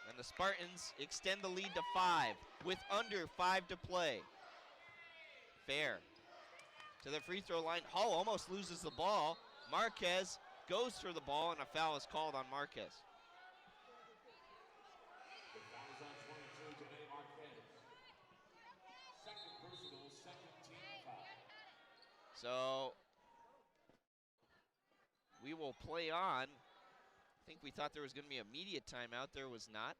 And the Spartans extend the lead to 5 with under 5 to play. Fair to the free throw line. Hall almost loses the ball. Marquez goes for the ball, and a foul is called on Marquez. The foul is on 22, Danae Marquez. Second personal, second team foul. So we will play on. I think we thought there was going to be a immediate timeout. There was not.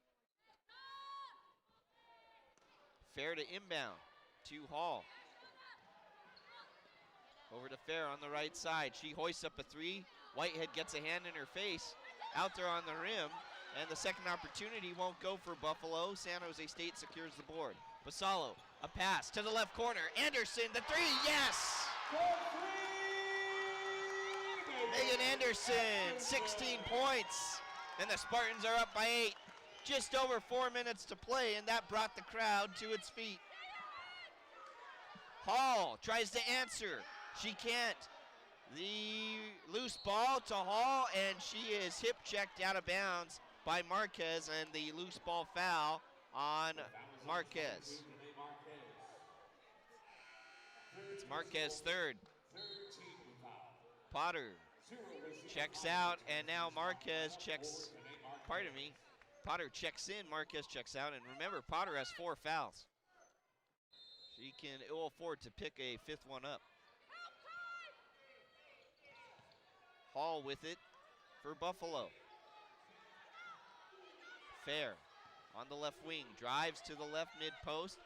Fair to inbound to Hall. Over to Fair on the right side. She hoists up a three. Whitehead gets a hand in her face. Out there on the rim. And the second opportunity won't go for Buffalo. San Jose State secures the board. Basalo, a pass to the left corner. Anderson, the three, yes! Megan Anderson, 16 points. And the Spartans are up by 8. Just over 4 minutes to play, and that brought the crowd to its feet. Hall tries to answer. She can't. The loose ball to Hall, and she is hip checked out of bounds by Marquez, and the loose ball foul on Marquez. It's Marquez third. Potter checks out, and now Marquez checks, pardon me, Potter checks in, Marquez checks out, and remember, Potter has 4 fouls. She can ill afford to pick a 5th one up. Hall with it for Buffalo. Fair on the left wing, drives to the left mid post,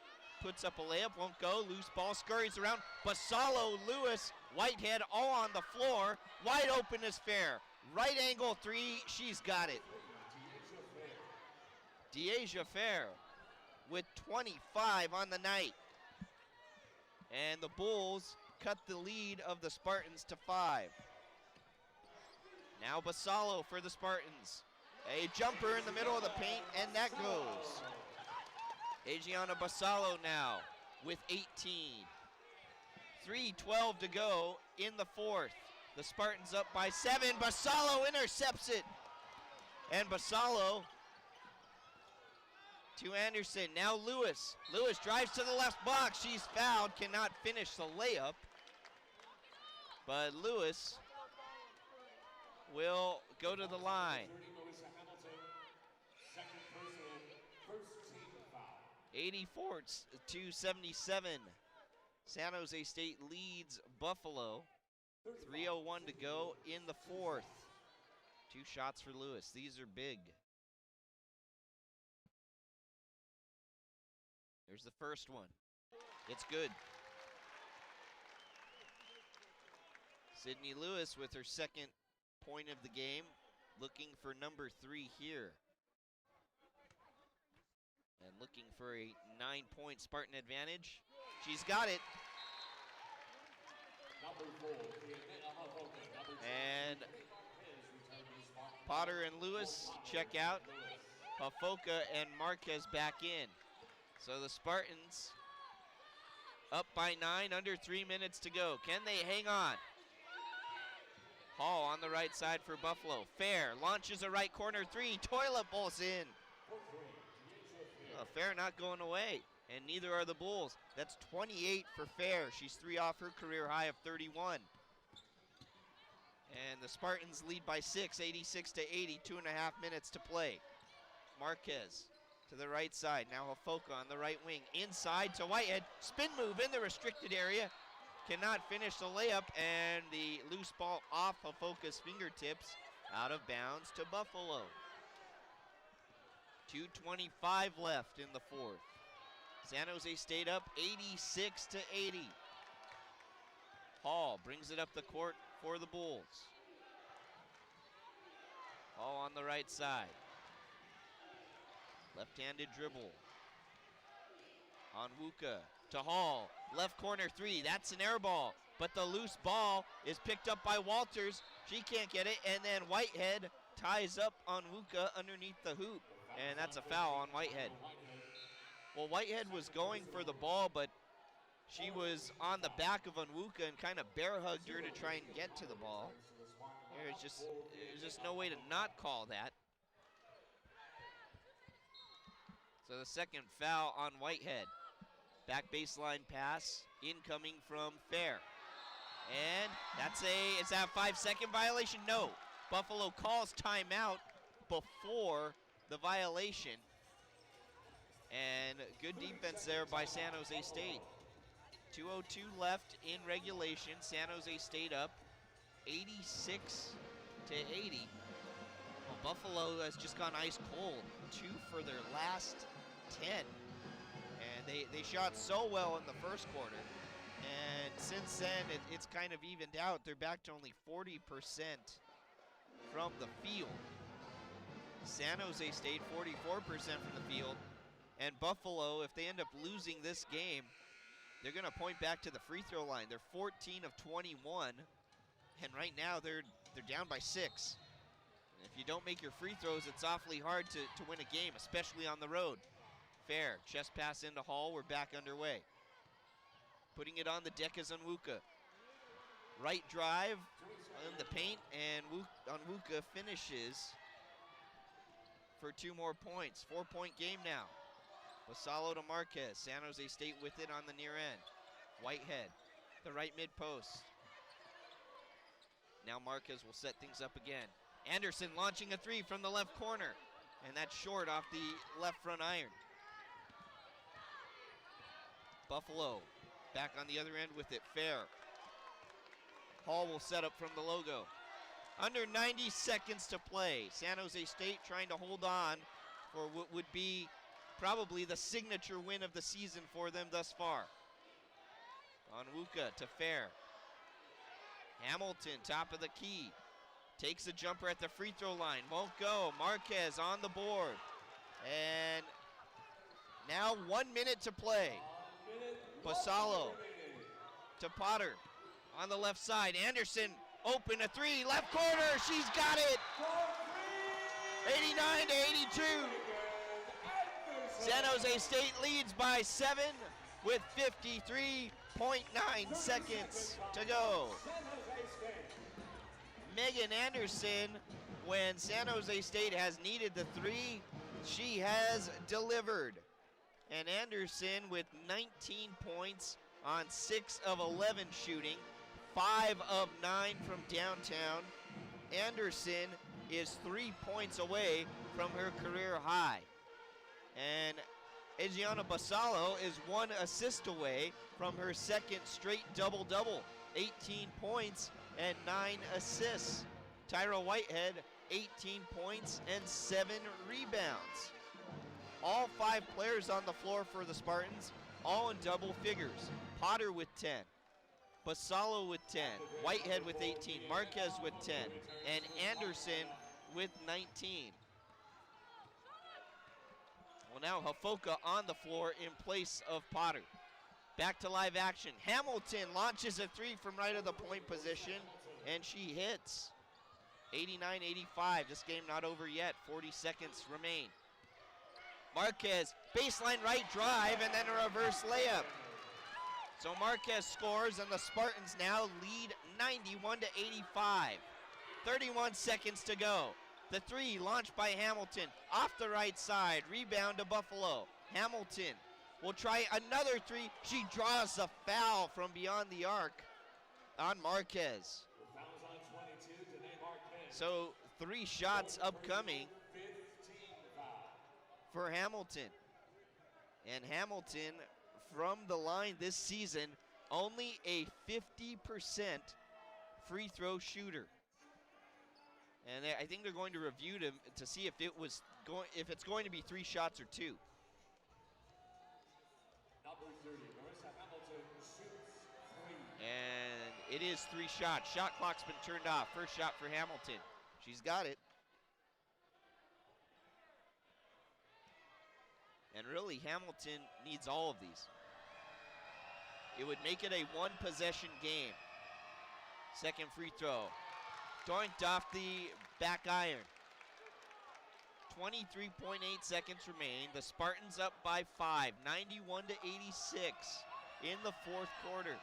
puts up a layup, won't go, loose ball, scurries around. Basalo, Lewis, Whitehead all on the floor. Wide open is Fair. Right angle three, she's got it. Deasia Fair with 25 on the night. And the Bulls cut the lead of the Spartans to 5. Now Basalo for the Spartans. A jumper in the middle of the paint, and that goes. Adriana Basalo now with 18. 3:12 to go in the 4th. The Spartans up by 7. Basalo intercepts it. And Basalo to Anderson. Now Lewis. Lewis drives to the left box. She's fouled, cannot finish the layup. But Lewis will go to the line. 84 to 77. San Jose State leads Buffalo. 3:01 to go in the 4th. 2 shots for Lewis. These are big. There's the first one. It's good. Sydney Lewis with her 2nd point of the game, looking for number 3 here. And looking for a 9-point Spartan advantage. She's got it. And Potter and Lewis check out. Hofoka and Marquez back in. So the Spartans up by 9, under 3 minutes to go. Can they hang on? Hall on the right side for Buffalo. Fair launches a right corner 3. Toilet bowls in. Fair not going away, and neither are the Bulls. That's 28 for Fair. She's 3 off her career high of 31. And the Spartans lead by 6, 86 to 80, 2.5 minutes to play. Marquez to the right side. Now Hofoka on the right wing. Inside to Whitehead. Spin move in the restricted area. Cannot finish the layup, and the loose ball off Hofoka's fingertips. Out of bounds to Buffalo. 2:25 left in the 4th. San Jose State up 86 to 80. Hall brings it up the court for the Bulls. Hall on the right side. Left-handed dribble. Onwuka to Hall. Left corner three. That's an air ball. But the loose ball is picked up by Walters. She can't get it. And then Whitehead ties up Onwuka underneath the hoop. And that's a foul on Whitehead. Well, Whitehead was going for the ball, but she was on the back of Onwuka and kind of bear hugged her to try and get to the ball. There's just no way to not call that. So the second foul on Whitehead. Back baseline pass, incoming from Fair. And is that a 5-second violation? No. Buffalo calls timeout before the violation. And good defense there by San Jose State. 2:02 left in regulation. San Jose State up 86 to 80. Well, Buffalo has just gone ice cold. 2 for their last 10. And they shot so well in the first quarter. And since then, it's kind of evened out. They're back to only 40% from the field. San Jose State, 44% from the field. And Buffalo, if they end up losing this game, they're going to point back to the free throw line. They're 14 of 21, and right now they're down by 6. And if you don't make your free throws, it's awfully hard to win a game, especially on the road. Fair, chest pass into Hall, we're back underway. Putting it on the deck is Onwuka. Right drive in the paint, and Onwuka finishes for 2 more points. 4-point game now. Vassallo to Marquez. San Jose State with it on the near end. Whitehead, the right mid post. Now Marquez will set things up again. Anderson launching a 3 from the left corner. And that's short off the left front iron. Buffalo back on the other end with it. Fair. Hall will set up from the logo. Under 90 seconds to play. San Jose State trying to hold on for what would be probably the signature win of the season for them thus far. Onwuka to Fair. Hamilton, top of the key. Takes a jumper at the free throw line. Won't go. Marquez on the board. And now 1 minute to play. Vassallo to Potter on the left side. Anderson open a 3. Left corner. She's got it. 89 to 82. San Jose State leads by 7 with 53.9 seconds to go. Megan Anderson, when San Jose State has needed the 3, she has delivered. And Anderson with 19 points on 6 of 11 shooting, 5 of 9 from downtown. Anderson is 3 points away from her career high. And Adriana Vassallo is 1 assist away from her second straight double-double. 18 points and 9 assists. Tyra Whitehead, 18 points and 7 rebounds. All 5 players on the floor for the Spartans, all in double figures. Potter with 10, Vassallo with 10, Whitehead with 18, Marquez with 10, and Anderson with 19. Well, now Hafoka on the floor in place of Potter. Back to live action. Hamilton launches a 3 from right of the point position, and she hits. 89-85. This game not over yet. 40 seconds remain. Marquez, baseline right drive, and then a reverse layup. So Marquez scores, and the Spartans now lead 91-85. 31 seconds to go. The 3 launched by Hamilton off the right side. Rebound to Buffalo. Hamilton will try another 3. She draws a foul from beyond the arc on Marquez. So 3 shots upcoming for Hamilton. And Hamilton, from the line this season, only a 50% free throw shooter. And I think they're going to review to see if it's going to be 3 shots or 2. And it is 3 shots. Shot clock's been turned off. First shot for Hamilton. She's got it. And really, Hamilton needs all of these. It would make it a 1-possession game. Second free throw. Doinked off the back iron. 23.8 seconds remain. The Spartans up by 5, 91-86 in the fourth quarter.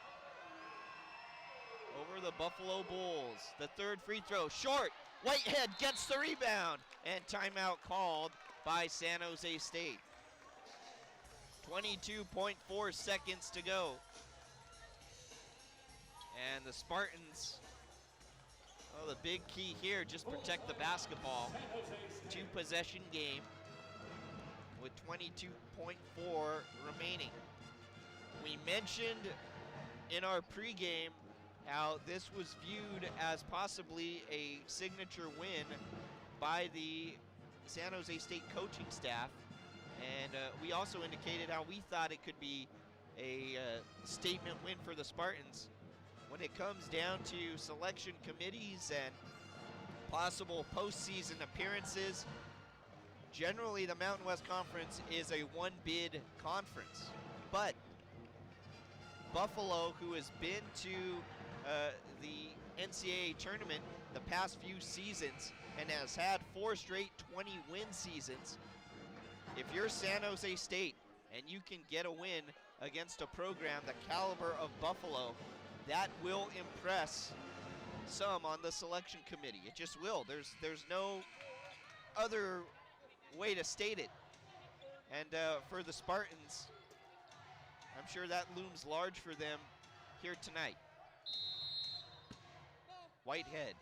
Over the Buffalo Bulls. The third free throw, short. Whitehead gets the rebound. And timeout called by San Jose State. 22.4 seconds to go. And the Spartans, well, the big key here, just protect the basketball. 2-possession game with 22.4 remaining. We mentioned in our pregame how this was viewed as possibly a signature win by the San Jose State coaching staff. And we also indicated how we thought it could be a statement win for the Spartans. When it comes down to selection committees and possible postseason appearances, generally the Mountain West Conference is a one-bid conference. But Buffalo, who has been to the NCAA tournament the past few seasons and has had 4 straight 20-win seasons, if you're San Jose State and you can get a win against a program the caliber of Buffalo, that will impress some on the selection committee. It just will. There's no other way to state it. And for the Spartans, I'm sure that looms large for them here tonight. Whitehead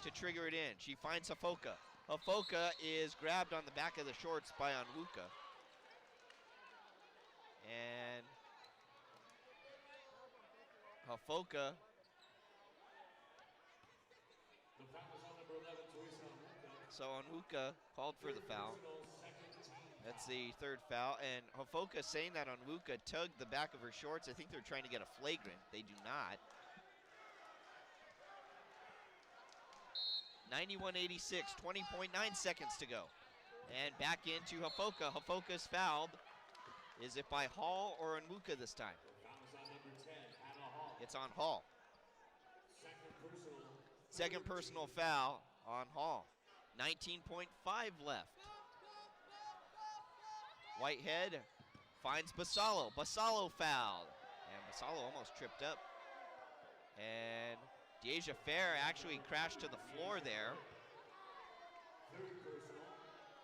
to trigger it in. She finds Hafoka. Hafoka is grabbed on the back of the shorts by Onwuka. And Hafoka so Onwuka called for the foul. That's the third foul, and Hafoka saying that Onwuka tugged the back of her shorts. I think they're trying to get a flagrant. They do not. 91-86, 20.9 seconds to go. And back into Hafoka. Hafoka's fouled. Is it by Hall or Onwuka this time? It's on Hall. Second personal foul on Hall. 19.5 left. Whitehead finds Basalo. Basalo fouled. And Basalo almost tripped up. And Deja Fair actually crashed to the floor there.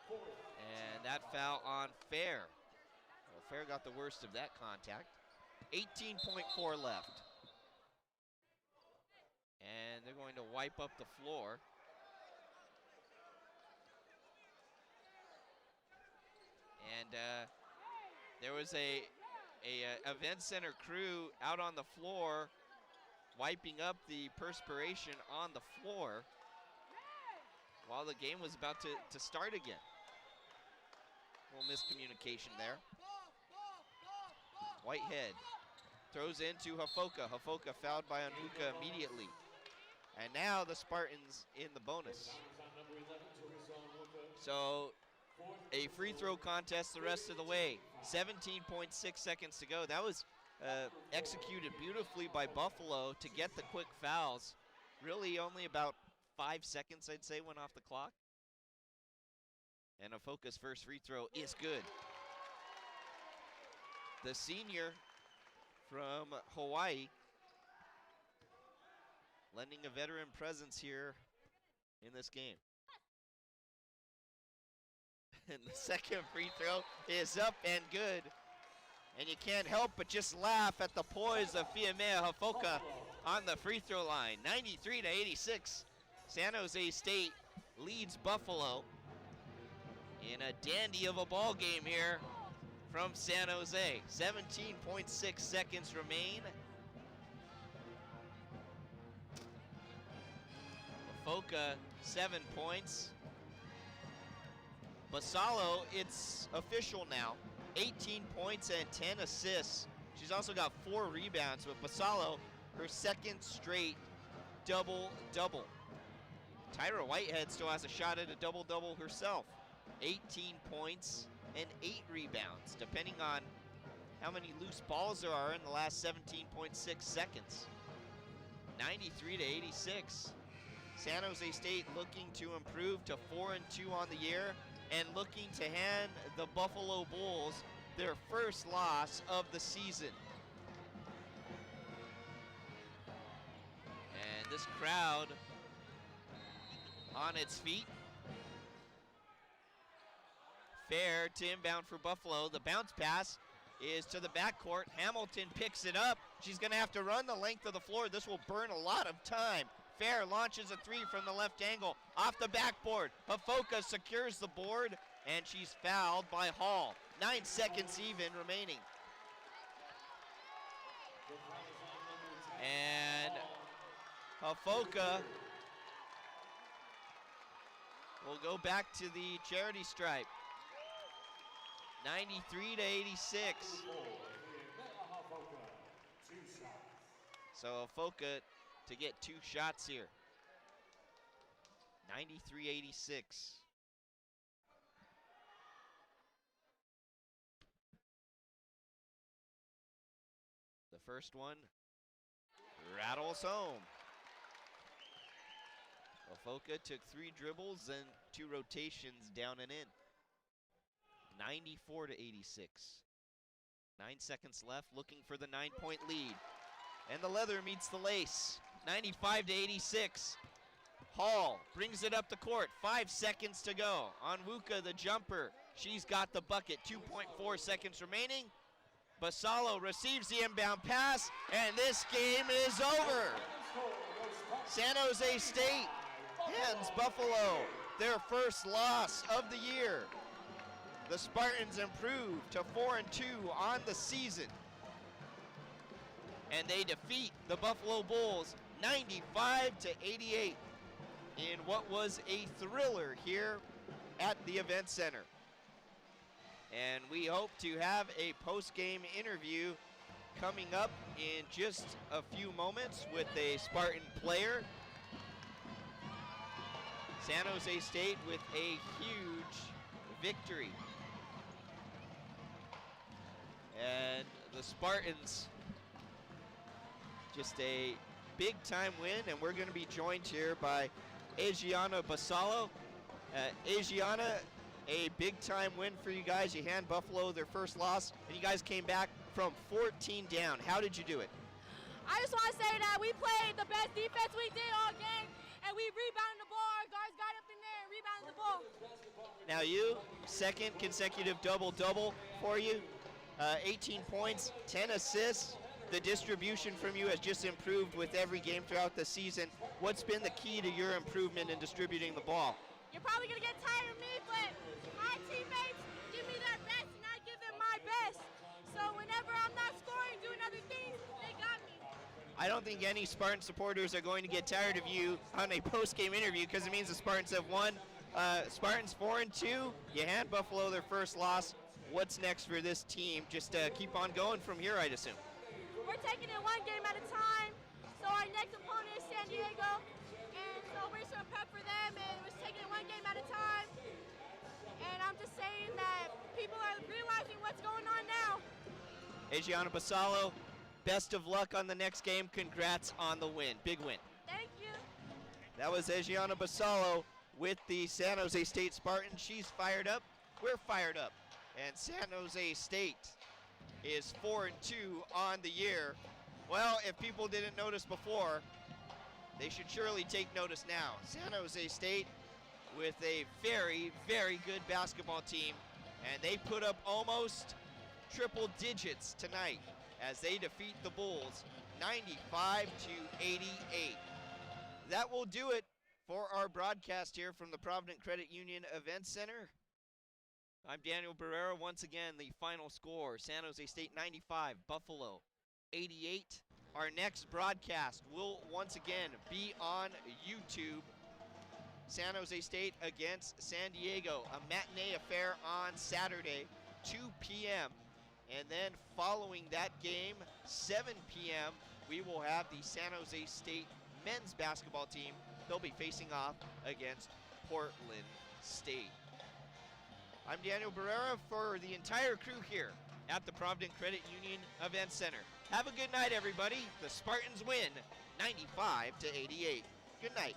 And that foul on Fair. Well, Fair got the worst of that contact. 18.4 left. And they're going to wipe up the floor. And there was a event center crew out on the floor wiping up the perspiration on the floor while the game was about to start again. A little miscommunication there. Whitehead throws into Hafoka. Hafoka fouled by Onwuka immediately. And now the Spartans in the bonus. So a free throw contest the rest of the way. 17.6 seconds to go. That was executed beautifully by Buffalo to get the quick fouls. Really only about 5 seconds, I'd say, went off the clock. And Hafoka's first free throw is good. The senior from Hawaii lending a veteran presence here in this game. And the second free throw is up and good. And you can't help but just laugh at the poise of Fiamea Hafoka on the free throw line. 93-86. San Jose State leads Buffalo in a dandy of a ball game here from San Jose. 17.6 seconds remain. Hafoka, 7 points. Basalo, it's official now. 18 points and 10 assists. She's also got 4 rebounds, but Basalo her second straight double-double. Tyra Whitehead still has a shot at a double-double herself. 18 points and 8 rebounds, depending on how many loose balls there are in the last 17.6 seconds. 93 to 86. San Jose State looking to improve to 4-2 on the year and looking to hand the Buffalo Bulls their first loss of the season. And this crowd on its feet. Fair to inbound for Buffalo. The bounce pass is to the backcourt. Hamilton picks it up. She's going to have to run the length of the floor. This will burn a lot of time. Fair launches a three from the left angle. Off the backboard. Hafoka secures the board, and she's fouled by Hall. 9 seconds even remaining. And Hafoka will go back to the charity stripe. 93 to 86. So Hafoka to get 2 shots here. 93-86. The first one rattles home. Hafoka took 3 dribbles and 2 rotations down and in. 94 to 86. 9 seconds left, looking for the 9-point lead. And the leather meets the lace. 95 to 86. Hall brings it up the court. 5 seconds to go. Onwuka, the jumper. She's got the bucket. 2.4 seconds remaining. Basalo receives the inbound pass, and this game is over. San Jose State hands Buffalo their first loss of the year. The Spartans improved to 4-2 on the season. And they defeat the Buffalo Bulls 95 to 88 in what was a thriller here at the Event Center. And we hope to have a post-game interview coming up in just a few moments with a Spartan player. San Jose State with a huge victory. And the Spartans, just a big-time win, and we're going to be joined here by Adriana Basalo. Adriana, a big-time win for you guys. You hand Buffalo their first loss, and you guys came back from 14 down. How did you do it? I just want to say that we played the best defense we did all game, and we rebounded the ball. Our guards got up in there and rebounded the ball. Now you, second consecutive double-double for you. 18 points, 10 assists. The distribution from you has just improved with every game throughout the season. What's been the key to your improvement in distributing the ball? You're probably going to get tired of me, but my teammates give me their best, and I give them my best. So whenever I'm not scoring, doing other things, they got me. I don't think any Spartan supporters are going to get tired of you on a post-game interview because it means the Spartans have won. Spartans 4-2. You hand Buffalo their first loss. What's next for this team? Just keep on going from here, I'd assume. We're taking it one game at a time. So our next opponent is San Diego. And so we're just going to prep for them, and we're just taking it one game at a time. And I'm just saying that people are realizing what's going on now. Adriana Basalo, best of luck on the next game. Congrats on the win. Big win. Thank you. That was Adriana Basalo with the San Jose State Spartans. She's fired up. We're fired up. And San Jose State is 4-2 on the year. Well, if people didn't notice before, they should surely take notice now. San Jose State with a very, very good basketball team, and they put up almost triple digits tonight as they defeat the Bulls 95 to 88. That will do it for our broadcast here from the Provident Credit Union Event Center. I'm Daniel Barrera. Once again, the final score, San Jose State 95, Buffalo 88. Our next broadcast will once again be on YouTube. San Jose State against San Diego, a matinee affair on Saturday, 2 p.m. And then following that game, 7 p.m., we will have the San Jose State men's basketball team. They'll be facing off against Portland State. I'm Daniel Barrera for the entire crew here at the Provident Credit Union Event Center. Have a good night, everybody. The Spartans win 95-88. Good night.